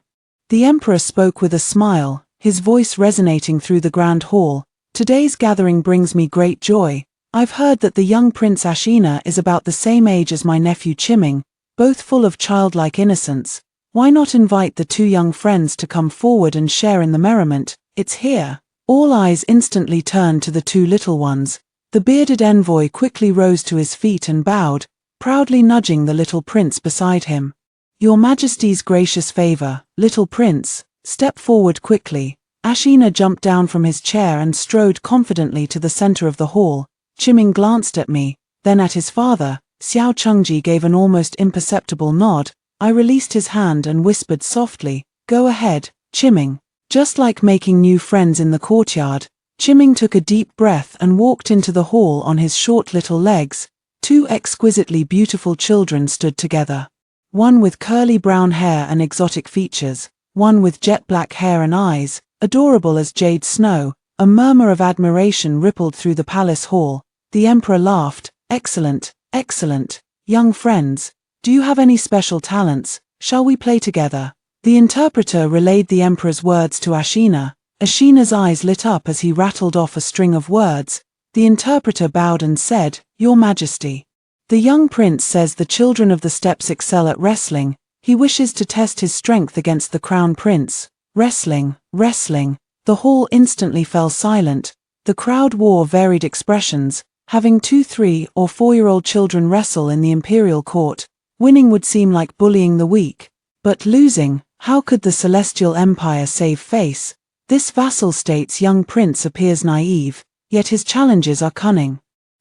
The emperor spoke with a smile. his voice resonating through the grand hall. "Today's gathering brings me great joy. I've heard that the young Prince Ashina is about the same age as my nephew Chiming, both full of childlike innocence. Why not invite the two young friends to come forward and share in the merriment? It's here." All eyes instantly turned to the two little ones. The bearded envoy quickly rose to his feet and bowed, proudly nudging the little prince beside him. "Your Majesty's gracious favor, little prince, step forward quickly." Ashina jumped down from his chair and strode confidently to the center of the hall. Chiming glanced at me, then at his father. Xiao Chengji gave an almost imperceptible nod. I released his hand and whispered softly, "Go ahead, Chiming." Just like making new friends in the courtyard, Chiming took a deep breath and walked into the hall on his short little legs. Two exquisitely beautiful children stood together. One with curly brown hair and exotic features, one with jet black hair and eyes, adorable as jade snow. A murmur of admiration rippled through the palace hall. The emperor laughed. "Excellent, excellent. Young friends, do you have any special talents? Shall we play together?" The interpreter relayed the emperor's words to Ashina. Ashina's eyes lit up as he rattled off a string of words. The interpreter bowed and said, "Your Majesty. The young prince says the children of the steppes excel at wrestling. He wishes to test his strength against the crown prince." Wrestling, wrestling. The hall instantly fell silent. The crowd wore varied expressions. Having 2, 3, or 4-year-old children wrestle in the imperial court, winning would seem like bullying the weak. But losing, how could the celestial empire save face? This vassal state's young prince appears naive, yet his challenges are cunning.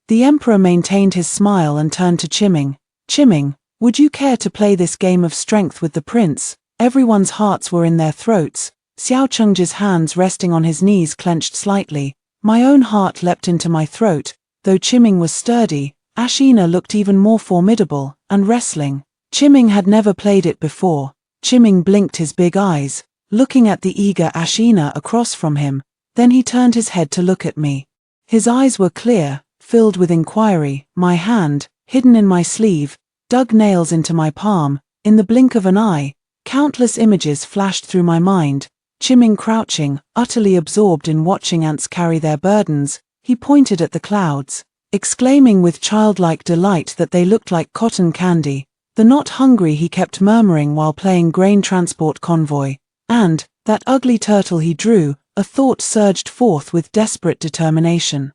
The emperor maintained his smile and turned to Chiming. "Chiming, would you care to play this game of strength with the prince?" Everyone's hearts were in their throats. Xiao Chengji's hands resting on his knees clenched slightly. My own heart leapt into my throat. Though Chiming was sturdy, Ashina looked even more formidable, and wrestling. Chiming had never played it before. Chiming blinked his big eyes, looking at the eager Ashina across from him. Then he turned his head to look at me. His eyes were clear, filled with inquiry. My hand, hidden in my sleeve, dug nails into my palm. In the blink of an eye, countless images flashed through my mind. Chiming crouching, utterly absorbed in watching ants carry their burdens, he pointed at the clouds, exclaiming with childlike delight that they looked like cotton candy. The "not hungry" he kept murmuring while playing grain transport convoy. And, that ugly turtle he drew, a thought surged forth with desperate determination.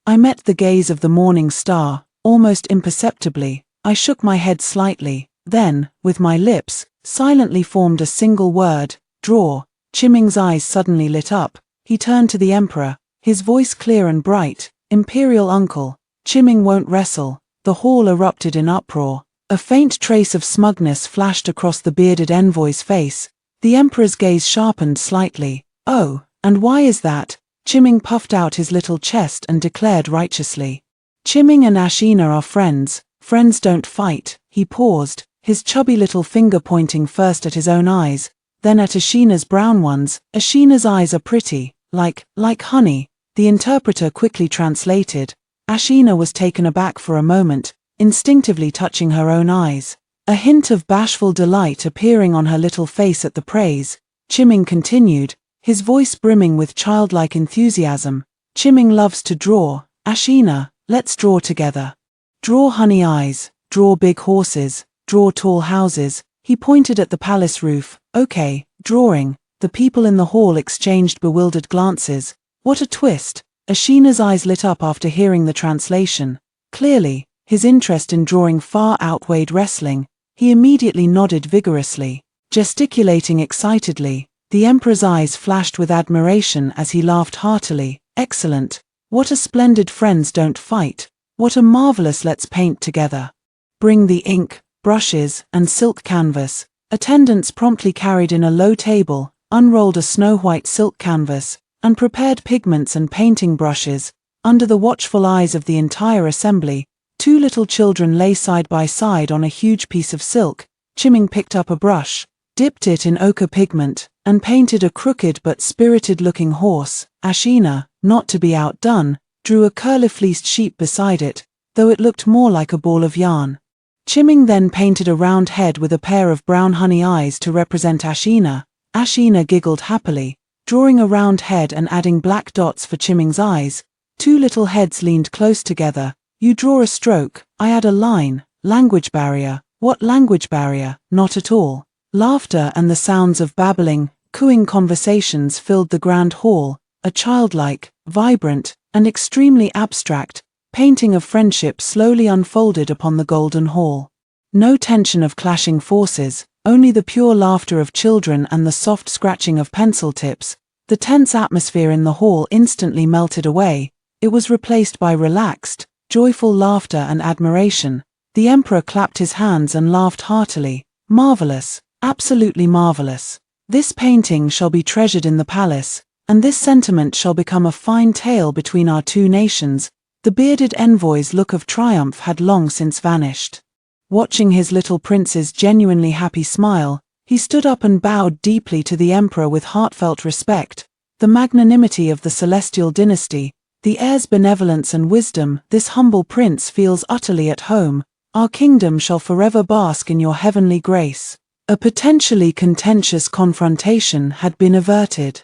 I met the gaze of the morning star, almost imperceptibly. I shook my head slightly, then, with my lips, silently formed a single word, "draw." Chiming's eyes suddenly lit up. He turned to the emperor, his voice clear and bright. "Imperial uncle, Chiming won't wrestle." The hall erupted in uproar. A faint trace of smugness flashed across the bearded envoy's face. The emperor's gaze sharpened slightly. "Oh, and why is that?" Chiming puffed out his little chest and declared righteously. "Chiming and Ashina are friends. Friends don't fight." He paused, his chubby little finger pointing first at his own eyes, then at Ashina's brown ones. "Ashina's eyes are pretty, like honey." The interpreter quickly translated. Ashina was taken aback for a moment, instinctively touching her own eyes. A hint of bashful delight appearing on her little face at the praise. Chiming continued, his voice brimming with childlike enthusiasm. "Chiming loves to draw. Ashina, let's draw together. Draw honey eyes, draw big horses, draw tall houses." He pointed at the palace roof. "Okay, drawing." The people in the hall exchanged bewildered glances. What a twist! Ashina's eyes lit up after hearing the translation. Clearly, his interest in drawing far outweighed wrestling. He immediately nodded vigorously, gesticulating excitedly. The emperor's eyes flashed with admiration as he laughed heartily. "Excellent! What a splendid friends don't fight! What a marvelous let's paint together! Bring the ink, brushes, and silk canvas." Attendants promptly carried in a low table, unrolled a snow-white silk canvas, and prepared pigments and painting brushes. Under the watchful eyes of the entire assembly, two little children lay side by side on a huge piece of silk. Chiming picked up a brush, dipped it in ochre pigment, and painted a crooked but spirited-looking horse. Ashina, not to be outdone, drew a curly-fleeced sheep beside it, though it looked more like a ball of yarn. Chiming then painted a round head with a pair of brown honey eyes to represent Ashina. Ashina giggled happily. drawing a round head and adding black dots for Chiming's eyes. Two little heads leaned close together. You draw a stroke, I add a line. Language barrier. What language barrier? Not at all. Laughter and the sounds of babbling, cooing conversations filled the grand hall, a childlike, vibrant, and extremely abstract painting of friendship slowly unfolded upon the golden hall. No tension of clashing forces, only the pure laughter of children and the soft scratching of pencil tips. The tense atmosphere in the hall instantly melted away. It was replaced by relaxed, joyful laughter and admiration. The emperor clapped his hands and laughed heartily. Marvelous, absolutely marvelous. This painting shall be treasured in the palace, and this sentiment shall become a fine tale between our two nations. The bearded envoy's look of triumph had long since vanished. Watching his little prince's genuinely happy smile, he stood up and bowed deeply to the emperor with heartfelt respect. The magnanimity of the celestial dynasty, the heir's benevolence and wisdom, this humble prince feels utterly at home. Our kingdom shall forever bask in your heavenly grace. A potentially contentious confrontation had been averted.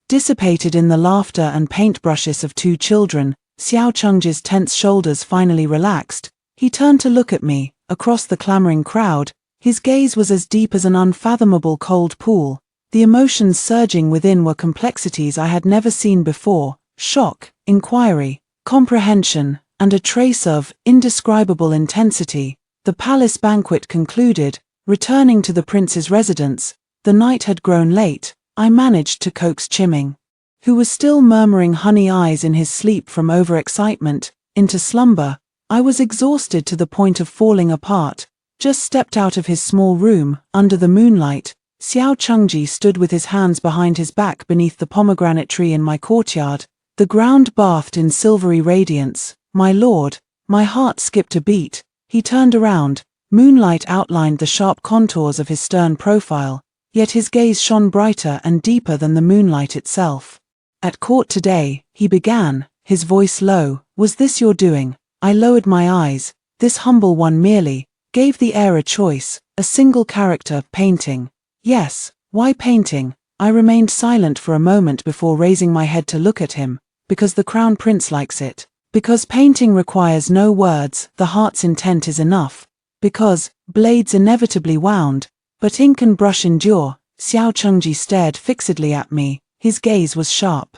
Dissipated in the laughter and paintbrushes of two children, Xiao Chengji's tense shoulders finally relaxed. He turned to look at me, across the clamoring crowd. His gaze was as deep as an unfathomable cold pool. The emotions surging within were complexities I had never seen before: shock, inquiry, comprehension, and a trace of indescribable intensity. The palace banquet concluded. Returning to the prince's residence, the night had grown late. I managed to coax Chiming, who was still murmuring honey eyes in his sleep from overexcitement, into slumber. I was exhausted to the point of falling apart. Just stepped out of his small room, under the moonlight. Xiao Chengji stood with his hands behind his back beneath the pomegranate tree in my courtyard. The ground bathed in silvery radiance. My lord, my heart skipped a beat. He turned around. Moonlight outlined the sharp contours of his stern profile, yet his gaze shone brighter and deeper than the moonlight itself. At court today, he began, his voice low. Was this your doing? I lowered my eyes. This humble one merely gave the heir a choice, a single character, painting. Yes, why painting? I remained silent for a moment before raising my head to look at him. Because the crown prince likes it. Because painting requires no words, the heart's intent is enough. Because blades inevitably wound, but ink and brush endure. Xiao Chengji stared fixedly at me. His gaze was sharp,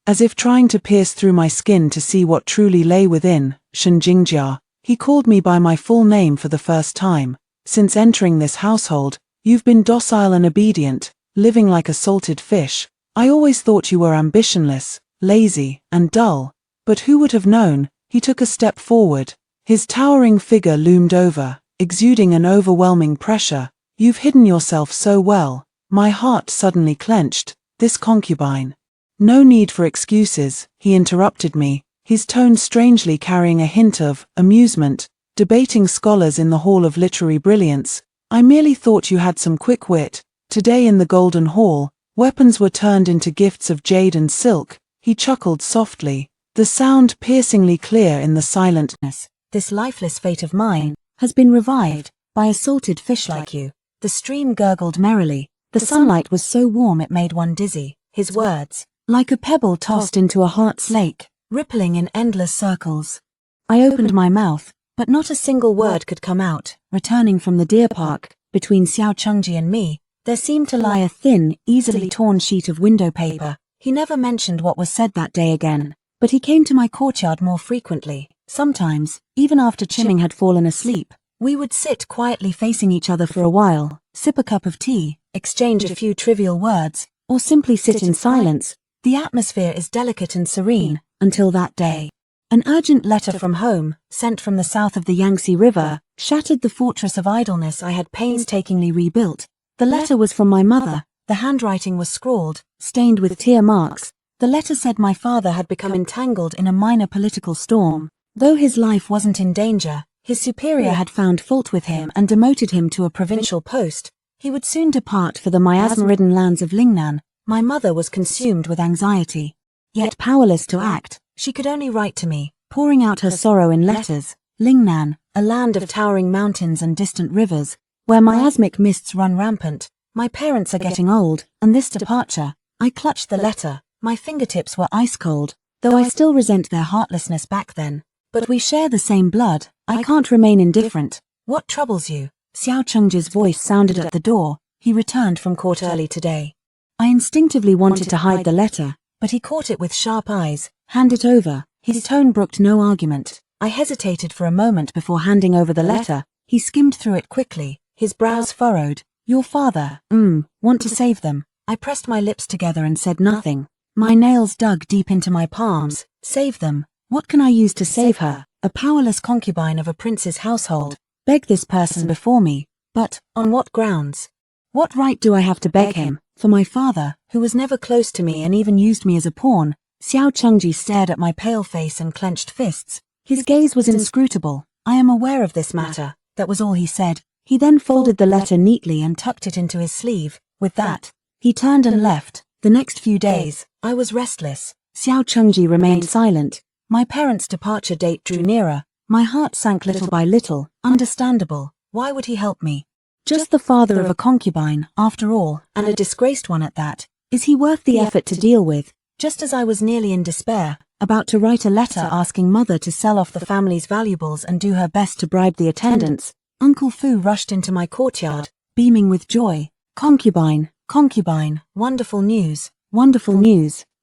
as if trying to pierce through my skin to see what truly lay within. Shen Jingjia. He called me by my full name for the first time. Since entering this household, you've been docile and obedient, living like a salted fish. I always thought you were ambitionless, lazy, and dull. But who would have known? He took a step forward. His towering figure loomed over, exuding an overwhelming pressure. You've hidden yourself so well. My heart suddenly clenched. This concubine. No need for excuses, he interrupted me, his tone strangely carrying a hint of amusement. Debating scholars in the Hall of Literary Brilliance. I merely thought you had some quick wit. Today in the Golden Hall, weapons were turned into gifts of jade and silk. He chuckled softly, the sound piercingly clear in the silentness. This lifeless fate of mine has been revived by a salted fish like you. The stream gurgled merrily. The sunlight was so warm it made one dizzy. His words, like a pebble tossed into a heart's lake, rippling in endless circles. I opened my mouth, but not a single word could come out. Returning from the deer park, between Xiao Chengji and me, there seemed to lie a thin, easily torn sheet of window paper. He never mentioned what was said that day again, but he came to my courtyard more frequently. Sometimes, even after Chiming had fallen asleep, we would sit quietly facing each other for a while, sip a cup of tea, exchange a few trivial words, or simply sit in silence. The atmosphere is delicate and serene, until that day. An urgent letter from home, sent from the south of the Yangtze River, shattered the fortress of idleness I had painstakingly rebuilt. The letter was from my mother. The handwriting was scrawled, stained with tear marks. The letter said my father had become entangled in a minor political storm. Though his life wasn't in danger, his superior had found fault with him and demoted him to a provincial post. He would soon depart for the miasma-ridden lands of Lingnan. My mother was consumed with anxiety. Yet powerless to act, she could only write to me, pouring out her sorrow in letters. Lingnan, a land of towering mountains and distant rivers, where miasmic mists run rampant. My parents are getting old, and this departure, I clutched the letter. My fingertips were ice cold, though I still resent their heartlessness back then. But we share the same blood. I can't remain indifferent. What troubles you? Xiao Chengji's voice sounded at the door. He returned from court early today. I instinctively wanted to hide the letter, but he caught it with sharp eyes. Hand it over. His tone brooked no argument. I hesitated for a moment before handing over the letter. He skimmed through it quickly, his brows furrowed. Your father, want to save them. I pressed my lips together and said nothing. My nails dug deep into my palms. Save them. What can I use to save her? A powerless concubine of a prince's household. Beg this person before me. But, on what grounds? What right do I have to beg him? For my father, who was never close to me and even used me as a pawn. Xiao Chengji stared at my pale face and clenched fists. His gaze was inscrutable. I am aware of this matter. That was all he said. He then folded the letter neatly and tucked it into his sleeve. With that, he turned and left. The next few days, I was restless. Xiao Chengji remained silent. My parents' departure date drew nearer. My heart sank little by little. Understandable. Why would he help me? Just the father of a concubine, after all, and a disgraced one at that. Is he worth the effort to deal with? Just as I was nearly in despair, about to write a letter asking mother to sell off the family's valuables and do her best to bribe the attendants, Uncle Fu rushed into my courtyard, beaming with joy. Concubine, concubine, wonderful news,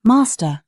Master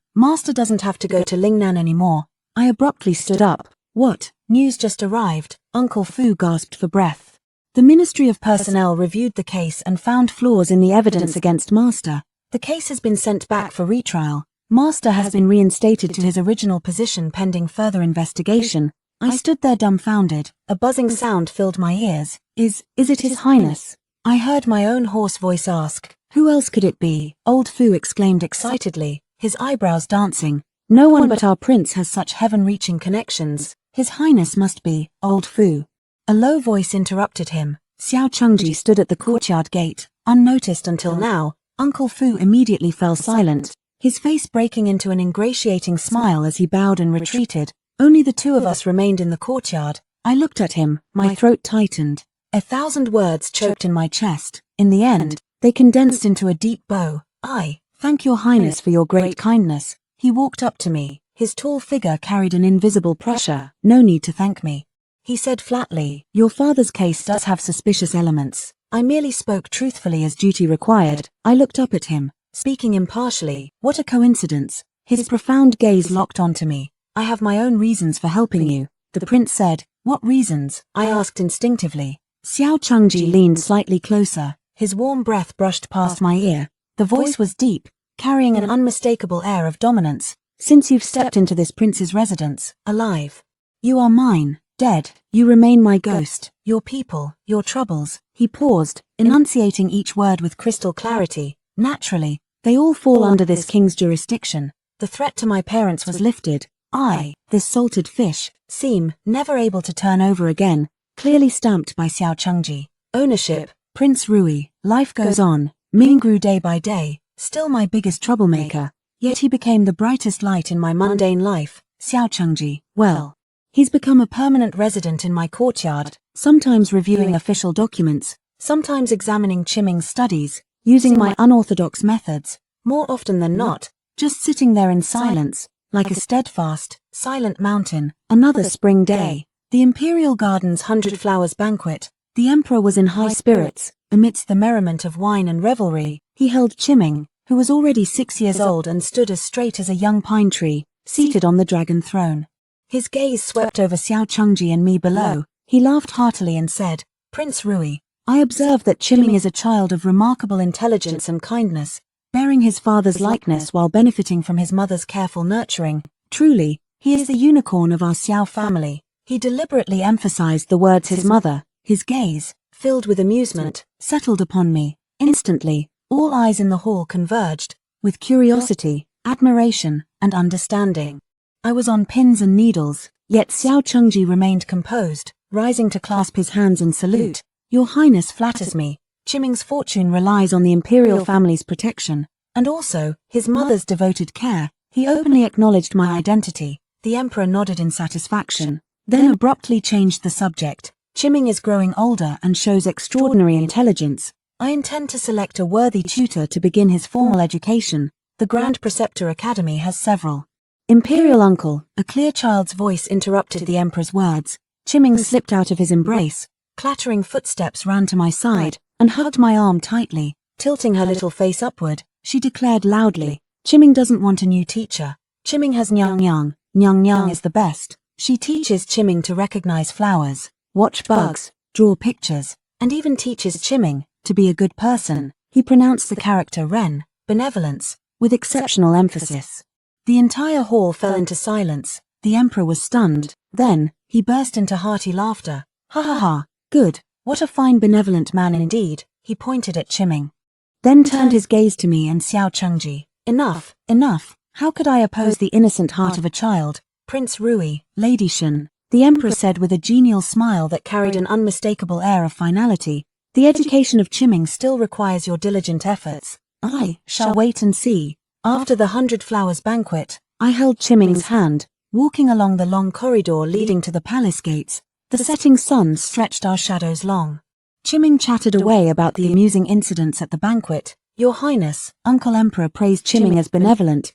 doesn't have to go to Lingnan anymore. I abruptly stood up. What? News just arrived. Uncle Fu gasped for breath. The Ministry of Personnel reviewed the case and found flaws in the evidence against Master. The case has been sent back for retrial. Master has been reinstated to his original position pending further investigation. I stood there dumbfounded. A buzzing sound filled my ears. Is it His Highness? I heard my own hoarse voice ask. Who else could it be? Old Fu exclaimed excitedly, his eyebrows dancing. No one but our prince has such heaven-reaching connections. His Highness must be Old Fu. A low voice interrupted him. Xiao Chengji stood at the courtyard gate, unnoticed until now. Uncle Fu immediately fell silent, his face breaking into an ingratiating smile as he bowed and retreated. Only the two of us remained in the courtyard. I looked at him, my throat tightened. 1,000 words choked in my chest. In the end, they condensed into a deep bow. I thank your Highness for your great kindness. He walked up to me. His tall figure carried an invisible pressure. No need to thank me. He said flatly, your father's case does have suspicious elements. I merely spoke truthfully as duty required. I looked up at him, speaking impartially. What a coincidence. His profound gaze locked onto me. I have my own reasons for helping you, the prince said. What reasons? I asked instinctively. Xiao Chengji leaned slightly closer. His warm breath brushed past my ear. The voice was deep, carrying an unmistakable air of dominance. Since you've stepped into this prince's residence, alive, you are mine. Dead, you remain my ghost. Your people, your troubles. He paused, enunciating each word with crystal clarity. Naturally, they all fall under this king's jurisdiction. The threat to my parents was lifted. I, this salted fish, seem never able to turn over again. Clearly stamped by Xiao Chengji. Ownership, Prince Rui. Life goes on. Ming grew day by day, still my biggest troublemaker. Yet he became the brightest light in my mundane life. Xiao Chengji, well, he's become a permanent resident in my courtyard, sometimes reviewing official documents, sometimes examining Qiming's studies, using my unorthodox methods, more often than not, just sitting there in silence, like a steadfast, silent mountain. Another spring day, the Imperial Gardens 100 Flowers banquet. The emperor was in high spirits. Amidst the merriment of wine and revelry, he held Qiming, who was already 6 years old and stood as straight as a young pine tree, seated on the dragon throne. His gaze swept over Xiao Chengji and me below. He laughed heartily and said, Prince Rui, I observe that Qiming is a child of remarkable intelligence and kindness, bearing his father's likeness while benefiting from his mother's careful nurturing. Truly, he is the unicorn of our Xiao family. He deliberately emphasized the words his mother. His gaze, filled with amusement, settled upon me. Instantly, all eyes in the hall converged, with curiosity, admiration, and understanding. I was on pins and needles, yet Xiao Chengji remained composed, rising to clasp his hands in salute. Your Highness flatters me. Qiming's fortune relies on the imperial family's protection, and also, his mother's devoted care. He openly acknowledged my identity. The emperor nodded in satisfaction, then abruptly changed the subject. Qiming is growing older and shows extraordinary intelligence. I intend to select a worthy tutor to begin his formal education. The Grand Preceptor Academy has several. Imperial uncle, a clear child's voice interrupted the Emperor's words. Chiming slipped out of his embrace. Clattering footsteps ran to my side and hugged my arm tightly. Tilting her little face upward, she declared loudly, Chiming doesn't want a new teacher. Chiming has Nyang Yang. Nyang Yang is the best. She teaches Chiming to recognize flowers, watch bugs, draw pictures, and even teaches Chiming to be a good person. He pronounced the character Ren, benevolence, with exceptional emphasis. The entire hall fell into silence. The Emperor was stunned. Then, he burst into hearty laughter. Ha ha ha, good, what a fine benevolent man indeed. He pointed at Chiming. Then turned his gaze to me and Xiao Chengji. Enough, enough. How could I oppose the innocent heart of a child? Prince Rui, Lady Shen, the Emperor said with a genial smile that carried an unmistakable air of finality. The education of Chiming still requires your diligent efforts. I shall wait and see. After the 100 Flowers banquet, I held Chiming's hand, walking along the long corridor leading to the palace gates. The setting sun stretched our shadows long. Chiming chattered away about the amusing incidents at the banquet. Your Highness, Uncle Emperor praised Chiming as benevolent.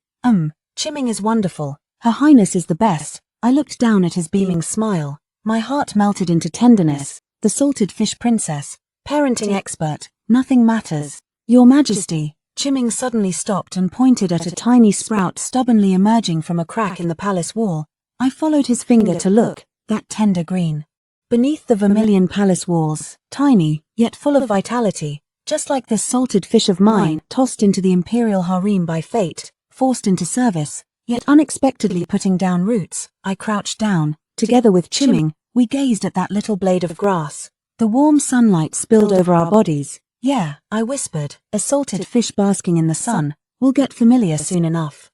Chiming is wonderful. Her Highness is the best. I looked down at his beaming smile. My heart melted into tenderness. The salted fish princess, parenting expert, nothing matters. Your Majesty. Chiming suddenly stopped and pointed at a tiny sprout stubbornly emerging from a crack in the palace wall. I followed his finger to look, that tender green. Beneath the vermilion palace walls, tiny, yet full of vitality, just like this salted fish of mine, tossed into the imperial harem by fate, forced into service, yet unexpectedly putting down roots, I crouched down. Together with Chiming, we gazed at that little blade of grass. The warm sunlight spilled over our bodies. Yeah, I whispered, a salted fish basking in the sun. We'll get familiar soon enough.